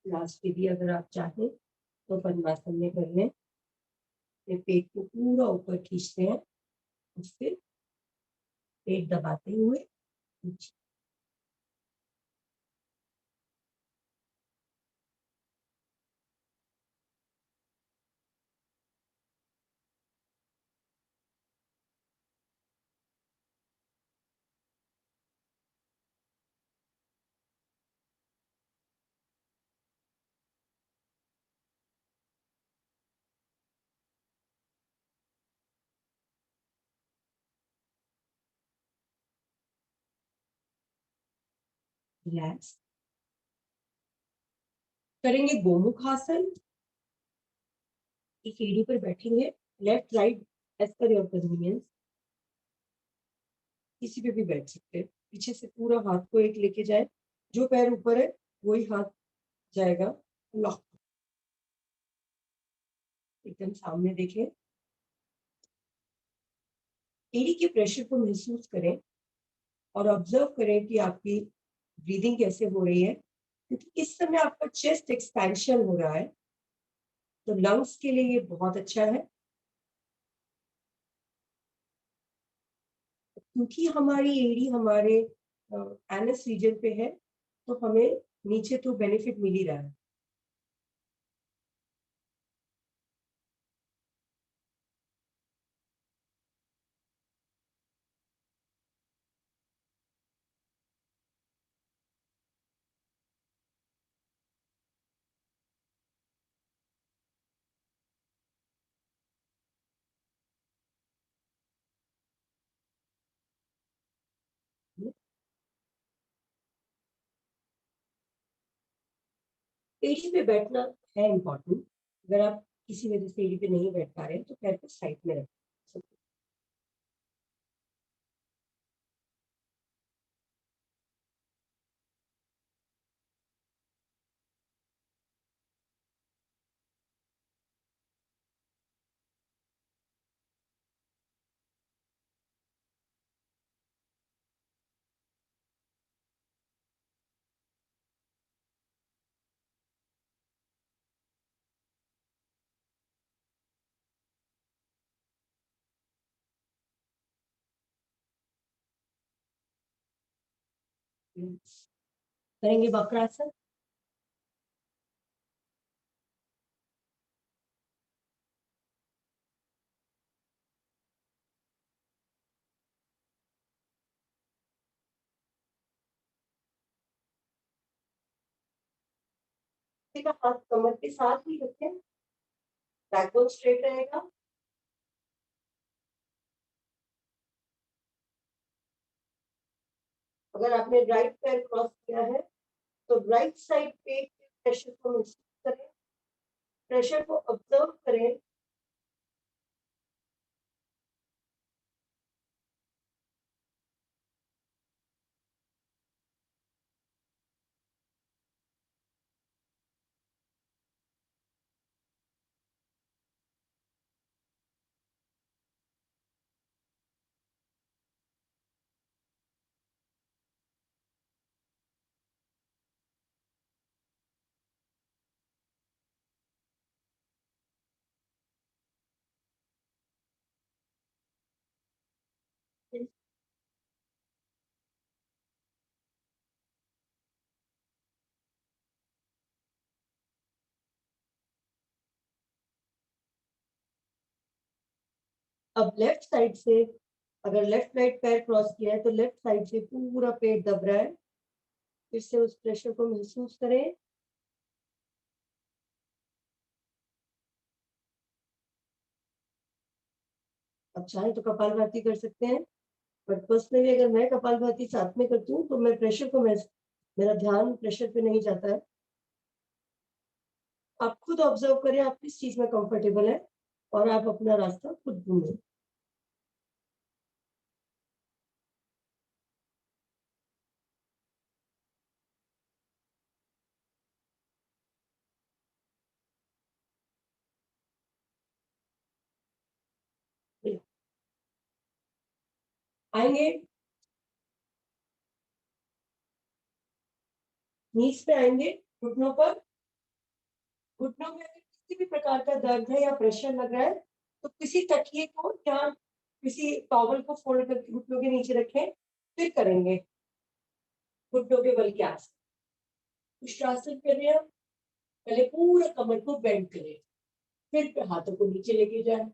लास्ट पे भी अगर आप चाहें तो पद्मासन में कर लें। फिर पेट को पूरा ऊपर खींचते हैं और फिर पेट दबाते हुए नीचे। रिलैक्स करेंगे गोमुख आसन। एक एड़ी पर बैठेंगे, left right as per your convenience, किसी पे भी बैठ सकते हैं। पीछे से पूरा हाथ को एक लेके जाए, जो पैर ऊपर है वही हाथ जाएगा लॉक। एकदम सामने देखें, एड़ी के प्रेशर को महसूस करें और ऑब्जर्व करें कि आपकी ब्रीदिंग कैसे हो रही है, क्योंकि इस समय आपका चेस्ट एक्सपेंशन हो रहा है, तो लंग्स के लिए ये बहुत अच्छा है। क्योंकि हमारी एड़ी हमारे एनस रीजन पे है, तो हमें नीचे तो बेनिफिट मिल ही रहा है। एड़ी पे बैठना है इम्पोर्टेंट। अगर आप किसी वजह से एड़ी पे नहीं बैठ पा रहे हैं तो पैर को साइड में रख सकते करेंगे वक्रासन। हाथ कमर के साथ ही रखें, बैकबोन स्ट्रेट रहेगा। अगर आपने राइट पैर क्रॉस किया है तो राइट साइड पे प्रेशर को महसूस करें, प्रेशर को ऑब्जर्व करें। अब लेफ्ट साइड से, अगर लेफ्ट राइट पैर क्रॉस किया है तो लेफ्ट साइड से पूरा पेट दब रहा है, फिर से उस प्रेशर को महसूस करें। अब चाहे तो कपालभाति कर सकते हैं, बट पर्सनली अगर मैं कपालभाति साथ में करती हूँ तो मैं प्रेशर को मेरा ध्यान प्रेशर पे नहीं जाता है। आप खुद ऑब्जर्व करें आप किस चीज में कंफर्टेबल है और आप अपना रास्ता खुद ढूंढें। आएंगे, नीज पे आएंगे, घुटनों पर। घुटनों में अगर किसी भी प्रकार का दर्द है या प्रेशर लग रहा है तो किसी तकिए को या किसी टॉवल को फोल्ड करके घुटनों के नीचे रखें, फिर करेंगे घुटनों के बल के आसन। उष्ट्रासन कर रहे हैं, पहले पूरा कमर को बेंड करें, फिर हाथों को नीचे लेके जाए।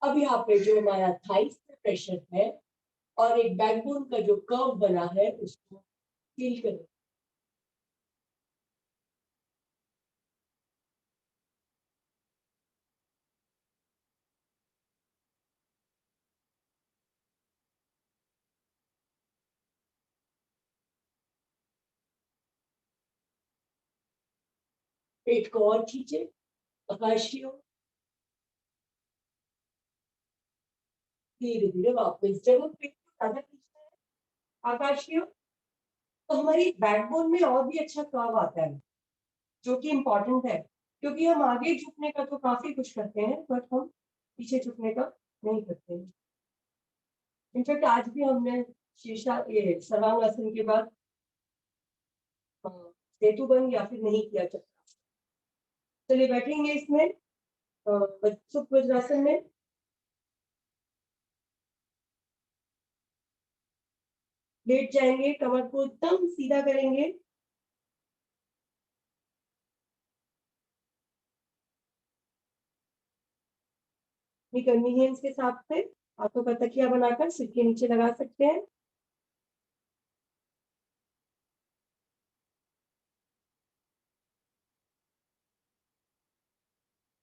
अब यहाँ पे जो हमारा थाइस पे प्रेशर है और एक बैकबोन का जो कर्व बना है उसको फील करें। पेट को और खींचे, आकाशीय धीरे धीरे वापस। जब हम पेट को ज्यादा खींचते हैं आकाशीय, तो हमारी बैकबोन में और भी अच्छा कर्व आता है, जो कि इम्पोर्टेंट है, क्योंकि हम आगे झुकने का तो काफी कुछ करते हैं बट हम पीछे झुकने का नहीं करते हैं। इनफैक्ट आज भी हमने शीर्षा ये सर्वांगासन के बाद सेतु बंद या फिर नहीं किया चक्रासन। चलिए बैठेंगे इसमें सुख वज्रासन में। लेट जाएंगे, कमर को एकदम सीधा करेंगे। कन्वीनियंस के हिसाब से हाथों का तकिया बनाकर सिर के नीचे लगा सकते हैं।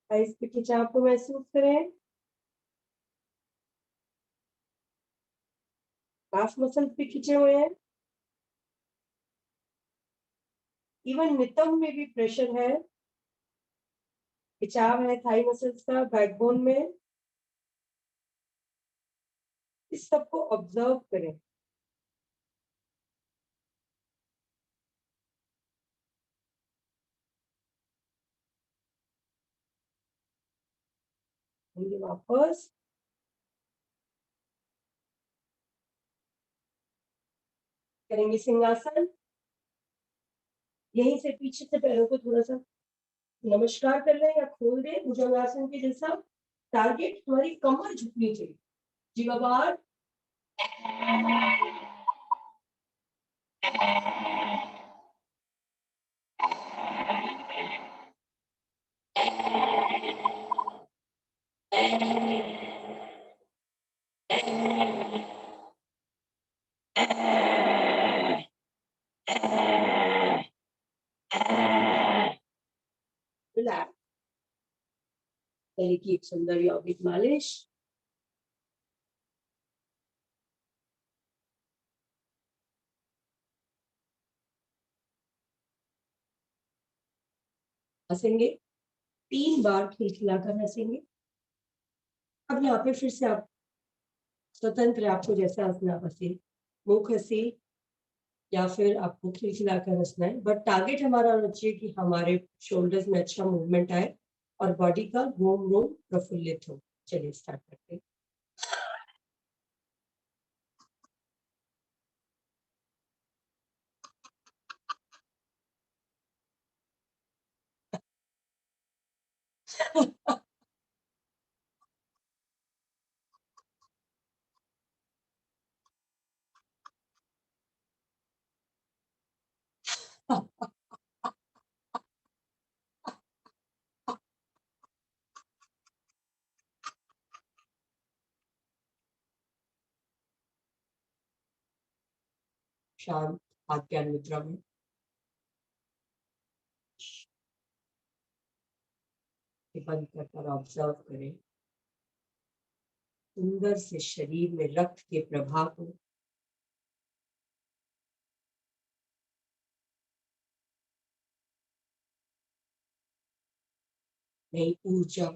आइस के खिंचाव को महसूस करें। काफ मसल भी खिंचे हुए हैं। इवन नितंब में भी प्रेशर है, खिंचाव है थाई मसल्स का बैकबोन में। इस सब को ऑब्जर्व करें। वापस करेंगे सिंहासन। यहीं से पीछे से पैरों को थोड़ा सा नमस्कार कर लें या खोल दें भुजंगासन के जैसा। टारगेट हमारी कमर झुकनी चाहिए, जीवा बाहर, रिलैक्स। गले की एक सुंदर यौगिक मालिश। हंसेंगे, 3 बार खिलखिलाकर हंसेंगे। अब यहाँ पे फिर से आप स्वतंत्र, आपको जैसा हंसना पसंद, मुंह हंसी या फिर आपको खिलखिलाकर हंसना है, बट टारगेट हमारा होना चाहिए कि हमारे शोल्डर्स में अच्छा मूवमेंट आए और बॉडी का रोम रोम प्रफुल्लित हो। चलिए स्टार्ट करते हैं। शांत हाथ ज्ञान मुद्रा में बंद कर ऑब्जर्व करें सुंदर से शरीर में रक्त के प्रवाह को। नई ऊर्जा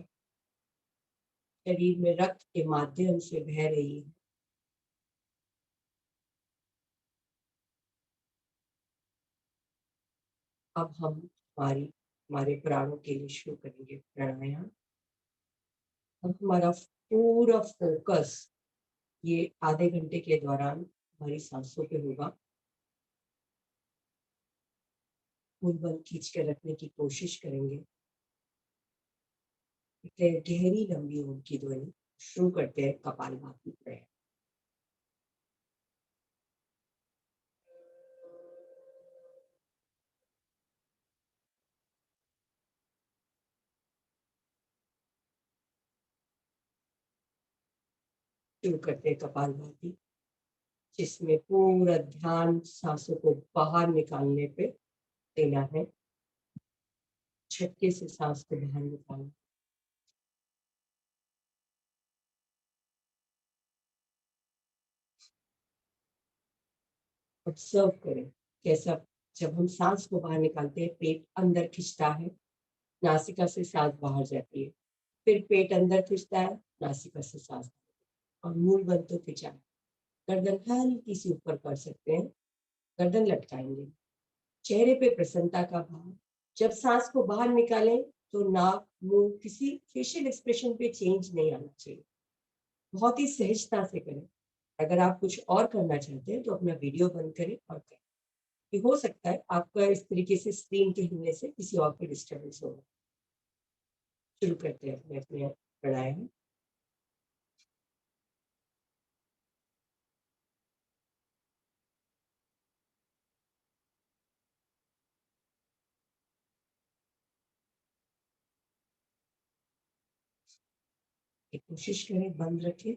शरीर में रक्त के माध्यम से बह रही है। अब हम हमारे प्राणों के लिए शुरू करेंगे प्राणायाम। अब हमारा पूरा फोकस ये आधे घंटे के दौरान हमारी सांसों पे होगा। मुंह बंद खींच कर रखने की कोशिश करेंगे। गहरी लंबी ऊंट की ध्वनि शुरू करते हैं कपालभाति प्राणायाम। शुरू करते हैं कपालभाति, जिसमें पूरा ध्यान सांसों को बाहर निकालने पे देना है। झटके से सांस को बाहर निकालना। ऑब्जर्व करें कैसा, जब हम सांस को बाहर निकालते हैं पेट अंदर खिंचता है, नासिका से सांस बाहर जाती है, फिर पेट अंदर खिंचता है, नासिका से सांस, और मूल बंद तो खिंचा है। गर्दन हल्की सी ऊपर कर सकते हैं, गर्दन लटकाएंगे। चेहरे पे प्रसन्नता का भाव। जब सांस को बाहर निकालें तो नाक मुंह किसी फेशियल एक्सप्रेशन पे चेंज नहीं आना चाहिए। बहुत ही सहजता से करें। अगर आप कुछ और करना चाहते हैं तो अपना वीडियो बंद करें और करें। ये हो सकता है आपका इस तरीके से स्क्रीन के हिलने से किसी और को डिस्टर्बेंस होगा। शुरू करते हैं अपने अपने प्राणायाम। कोशिश करें बंद रखें।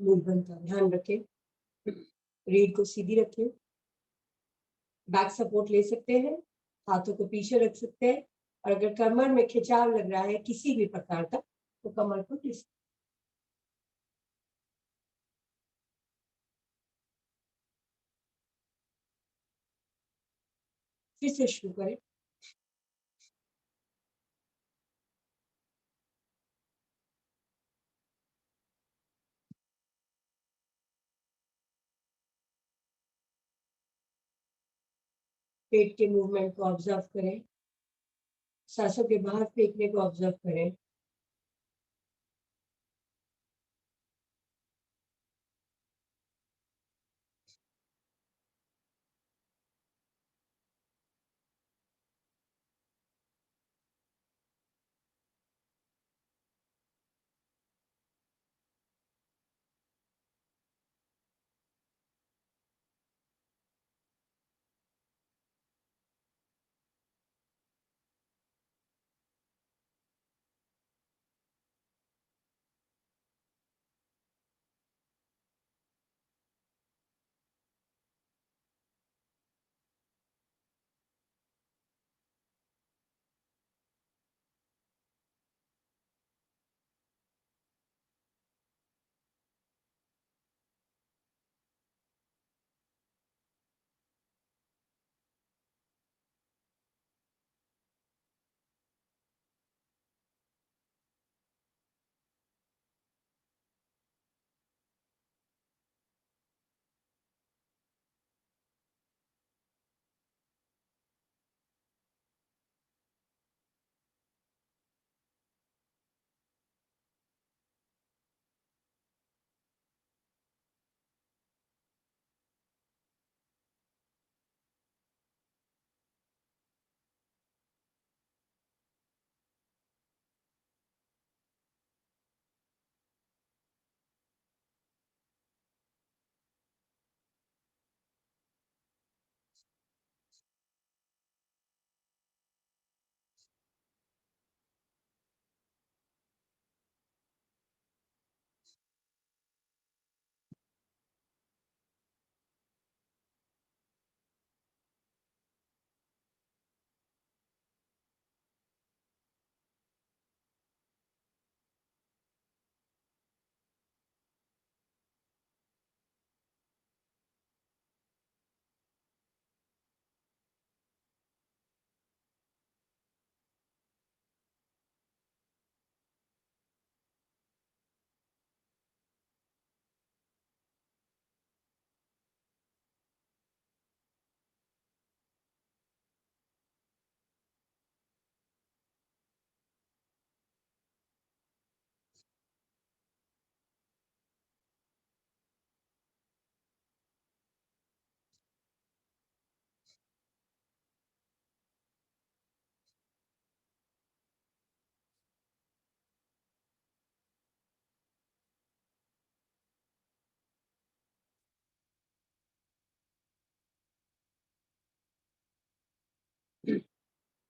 मुंह बंद का ध्यान रखें। रीढ़ को सीधी रखें। बैक सपोर्ट ले सकते हैं, हाथों को पीछे रख सकते हैं और अगर कमर में खिंचाव लग रहा है किसी भी प्रकार का तो कमर को twist फिर से शुरू करें। पेट के मूवमेंट को ऑब्जर्व करें। सांसों के बाहर फेंकने को ऑब्जर्व करें।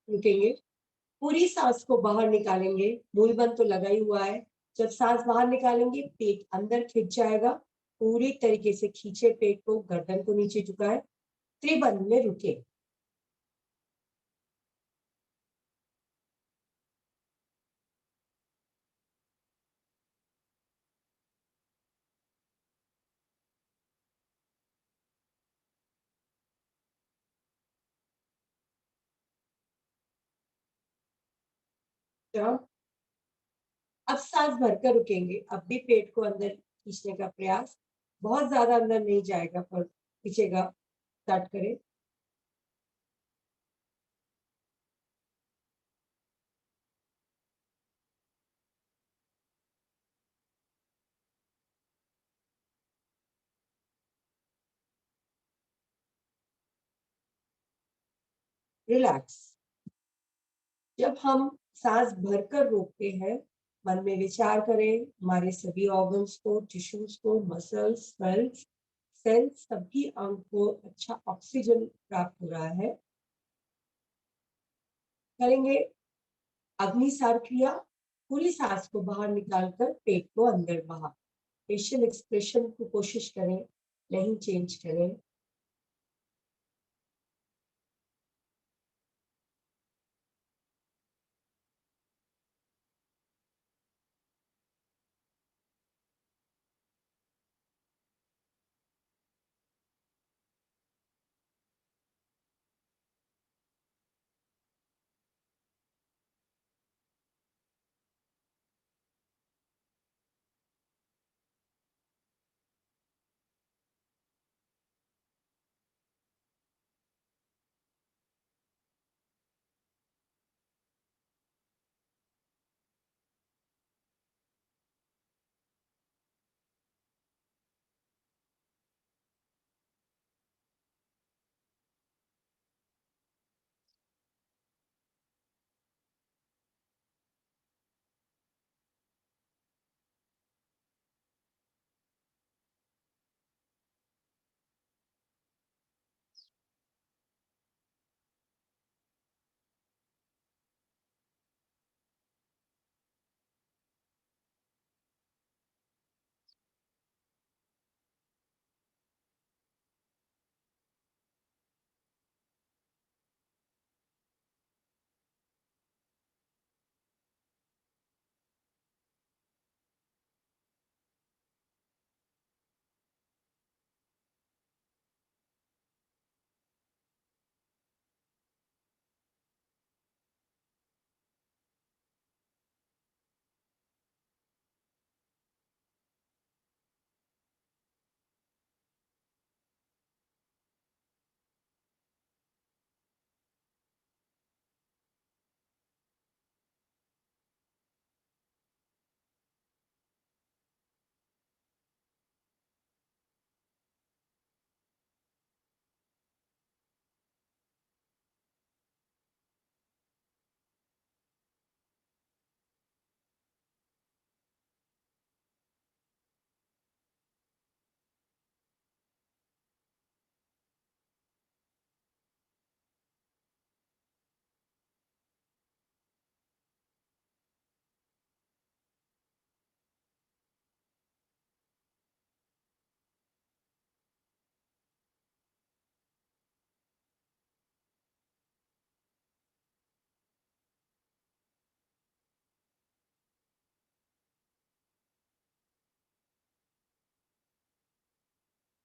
रुकेंगे। पूरी सांस को बाहर निकालेंगे। मूल बंद तो लगा ही हुआ है। जब सांस बाहर निकालेंगे पेट अंदर खिंच जाएगा। पूरी तरीके से खींचे पेट को, गर्दन को नीचे झुकाए। त्रिबंध में रुके। अब सांस भरकर रुकेंगे। अब भी पेट को अंदर खींचने का प्रयास। बहुत ज्यादा अंदर नहीं जाएगा पर खींचेगा। स्टार्ट करें। रिलैक्स। जब हम सांस भरकर रोकते हैं मन में विचार करें हमारे सभी ऑर्गन्स को, टिश्यूज को, मसल्स, सेल्स सभी अंग को अच्छा ऑक्सीजन प्राप्त हो रहा है। करेंगे अग्निसार क्रिया। पूरी सांस को बाहर निकालकर पेट को अंदर बाहर। फेशियल एक्सप्रेशन को कोशिश करें नहीं चेंज करें।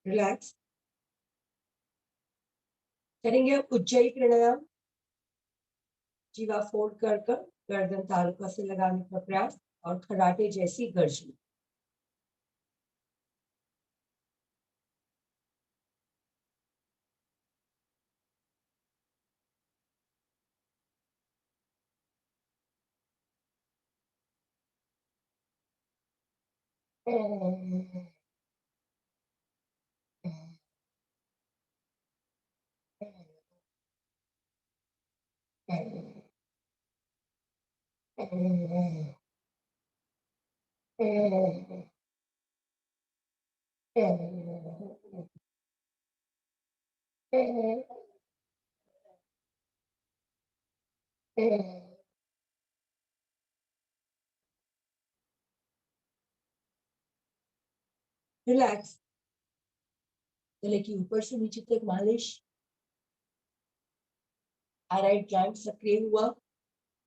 रिलैक्स करेंगे। अब उज्जयी प्राणायाम, जीवा फोल्ड कर कर गर्दन तालुका से लगाने का प्रयास और खराटे जैसी गर्जना। रिलैक्स, गले की ऊपर से नीचे तक मालिश। थायराइड ग्लैंड सक्रिय हुआ,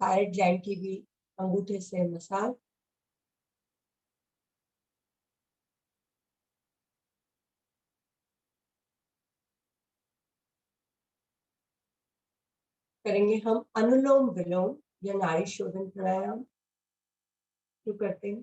थायराइड ग्लैंड की भी अंगूठे से मसाज करेंगे। हम अनुलोम विलोम या नाड़ी शोधन प्राणायाम शुरू करते हैं।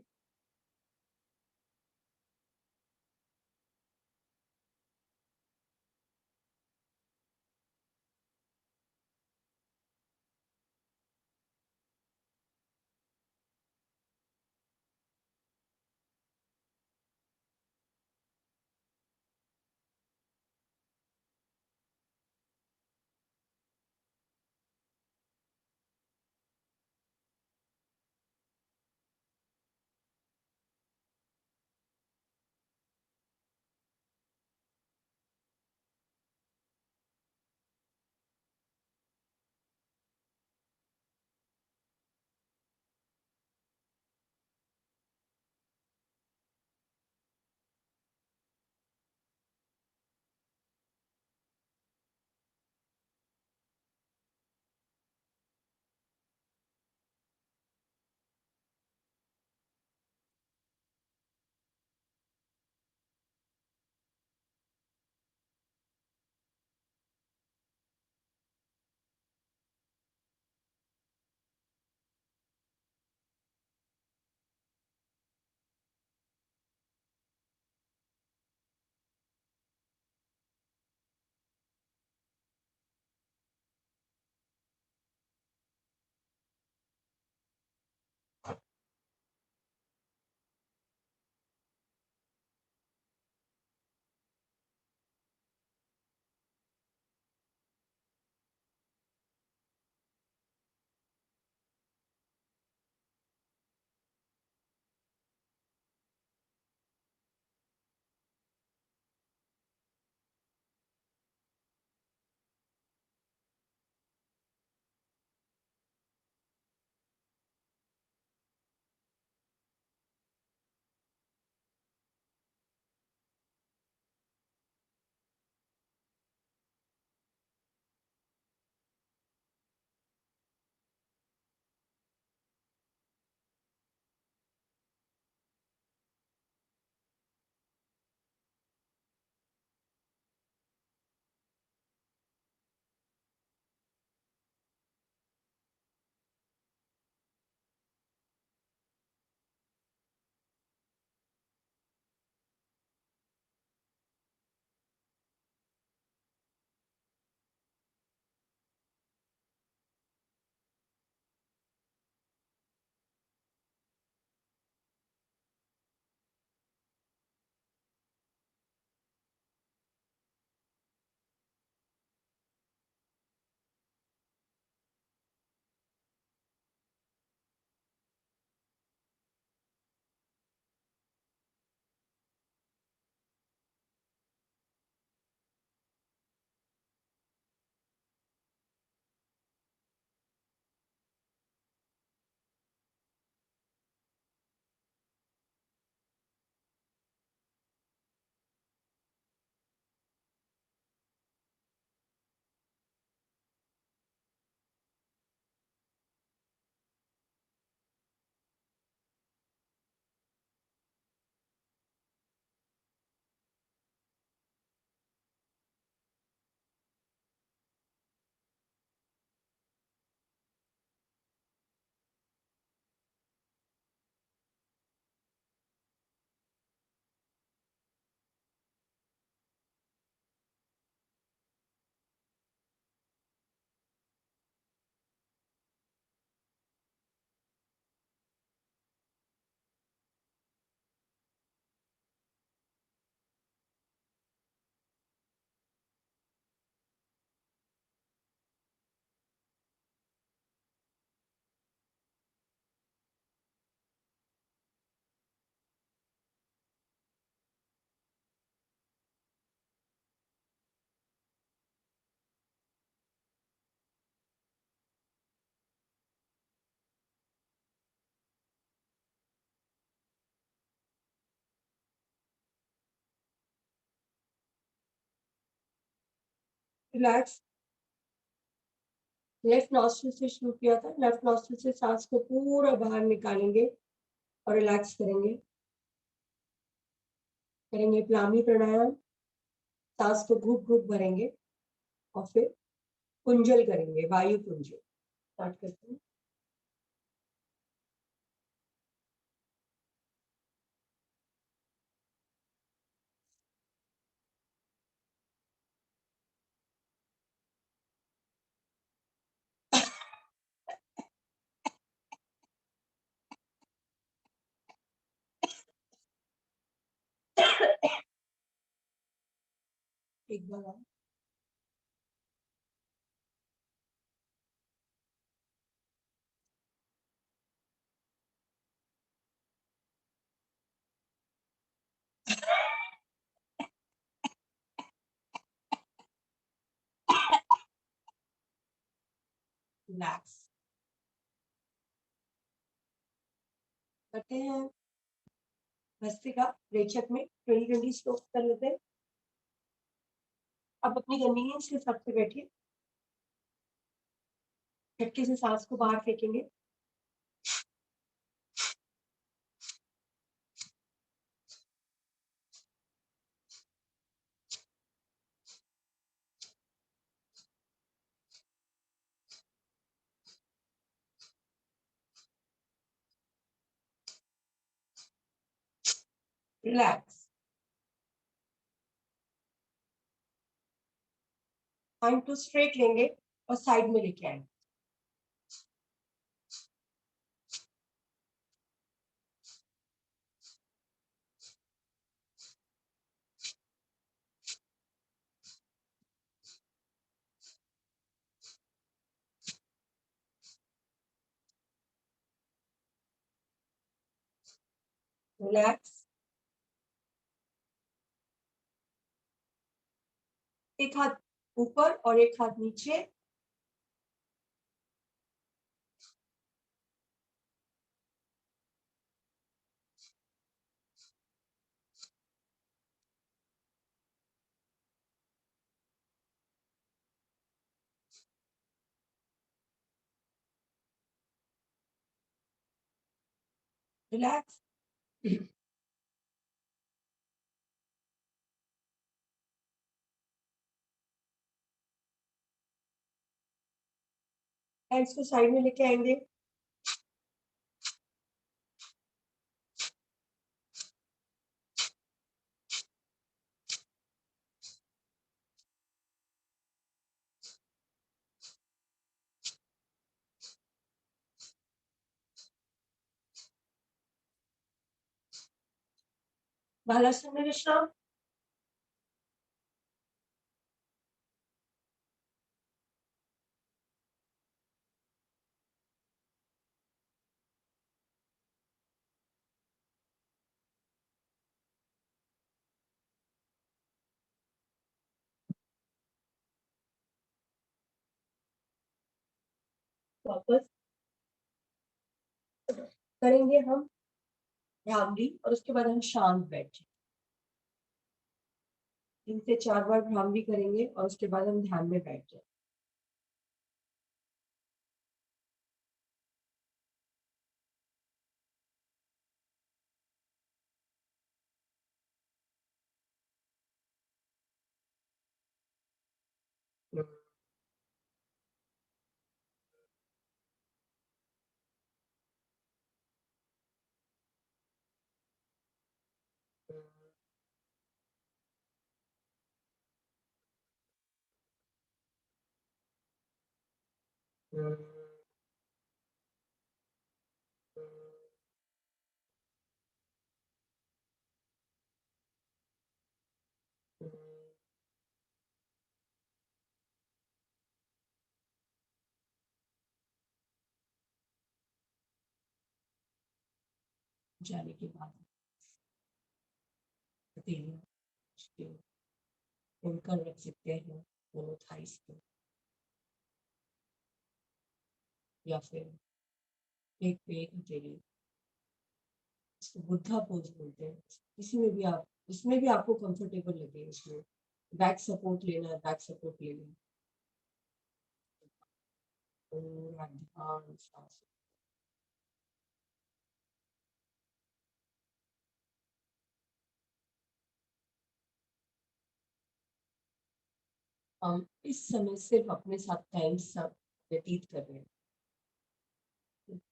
रिलैक्स। लेफ्ट नॉस्ट्रिल से शुरू किया था, लेफ्ट नॉस्ट्रिल से सांस को पूरा बाहर निकालेंगे और रिलैक्स करेंगे। करेंगे प्लामी प्राणायाम, सांस को घुट घुट भरेंगे और फिर कुंजल करेंगे, वायु कुंजल स्टार्ट करते हैं। एक बार और रिलैक्स करते हैं। भस्त्रिका रेचक में 20-20 स्ट्रोक कर लेते हैं। आप अपनी कन्वीनियंस के हिसाब से बैठिए। झटके से सांस को बाहर फेंकेंगे। रिलैक्स। हैंड टू स्ट्रेट लेंगे और साइड में लेके आएंगे। रिलैक्स। एक हाथ ऊपर और एक हाथ नीचे। रिलैक्स। हैंड्स को साइड में लेके आएंगे। बालासन में विश्राम। वापस करेंगे हम भ्रामरी और उसके बाद हम शांत बैठ जाएंगे। 3 से 4 बार भ्रामरी करेंगे और उसके बाद हम ध्यान में बैठ जाएंगे। जाने के बाद उनका रख सकते हैं दोनों थाइस पे, या फिर एक पे एक हथेली। इसको बुद्धा पोज बोलते हैं। किसी में भी आप, इसमें भी आपको कंफर्टेबल लगे उसमें बैक सपोर्ट लेना है, बैक सपोर्ट ले लेना। पूरा ध्यान सांस। हम इस समय सिर्फ अपने साथ टाइम सब व्यतीत कर रहे हैं,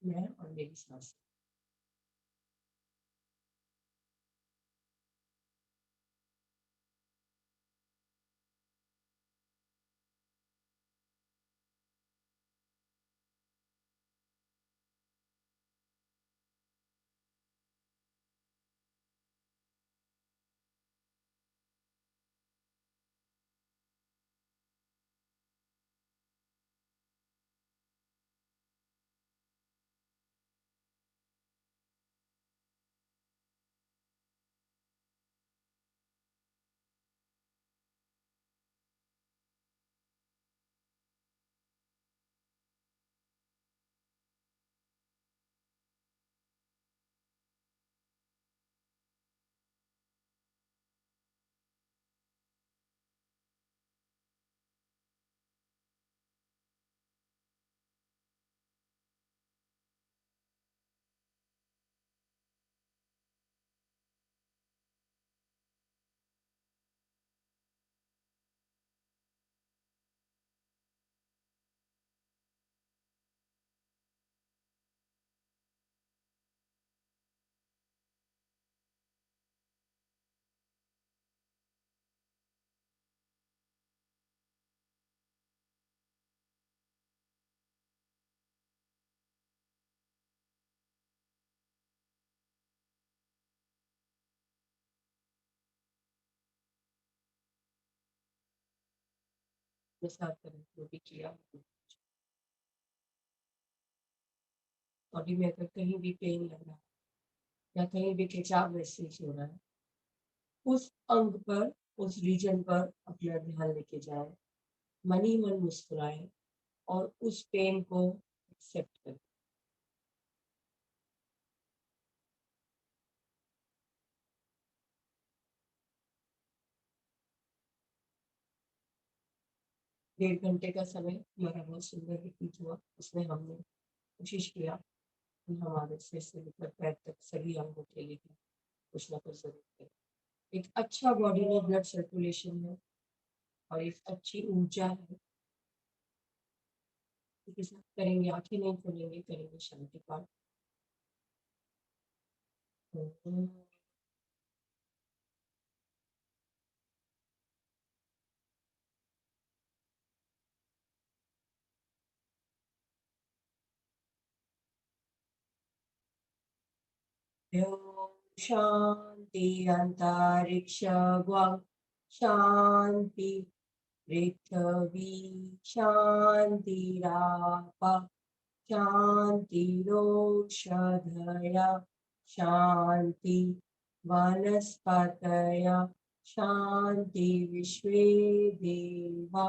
मैं और मेरी सांस। अपने साथ करें जो भी किया। बॉडी में अगर कहीं भी पेन लग रहा है या कहीं भी खिंचाव महसूस हो रहा है, उस अंग पर, उस रीजन पर अपना ध्यान लेके जाए, मन ही मन मुस्कुराए और उस पेन को एक्सेप्ट करें। डेढ़ घंटे का समय हमारा बहुत सुंदर व्यतीत हुआ। उसमें हमने कोशिश किया कि हमारे सिर से लेकर पैर तक सभी अंगों के लिए कुछ ना कुछ जरूर करें। एक अच्छा बॉडी में ब्लड सर्कुलेशन है और एक अच्छी ऊर्जा है। इसके साथ करेंगे, आंखें नहीं खोलेंगे, करेंगे शांति पाठ। शांति अंतरिक्ष गं शांति पृथ्वी शांतिराप शांतिरोषधय शांति वनस्पतय शांति विश्वे देवा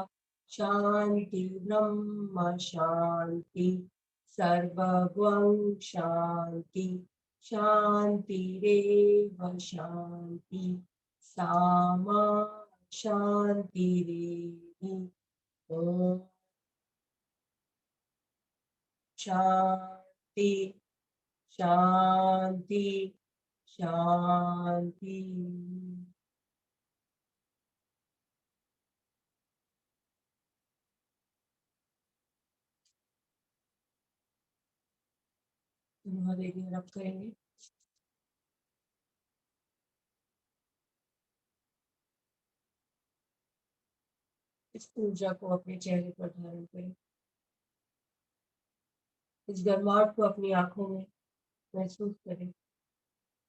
शांति ब्रह्म शांति सर्वगं शांति शांतिरेव शांति सामा शांतिरेव। ओम शांति शांति शांति। महादेवी रब करेंगे। इस ऊर्जा को अपने चेहरे पर धारण करें। इस गर्माहट को अपनी आंखों में महसूस करें।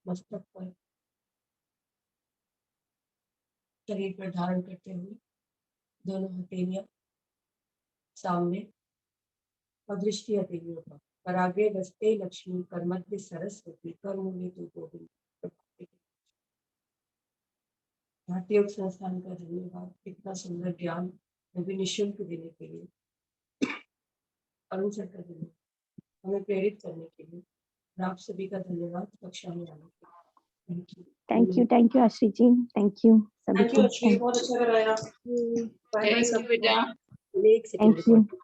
मस्तक पर, शरीर पर धारण करते हुए दोनों हथेलियां सामने और दृष्टि हथेलियों पर। कराग्रे दस्ते लक्ष्मी, कर मध्य सरस्वती, कर मूले तो गोविंद। भारतीय योग संस्थान का धन्यवाद इतना सुंदर ज्ञान हमें निःशुल्क देने के लिए। अरुण सर का धन्यवाद हमें प्रेरित करने के लिए। और आप सभी का धन्यवाद कक्षा में आने के लिए। Thank you. थैंक यू आश्री ji, thank you. Thank you अच्छी, बहुत अच्छा कराया। बाय बाय सब। बेटा। एक सेकंड। Thank you.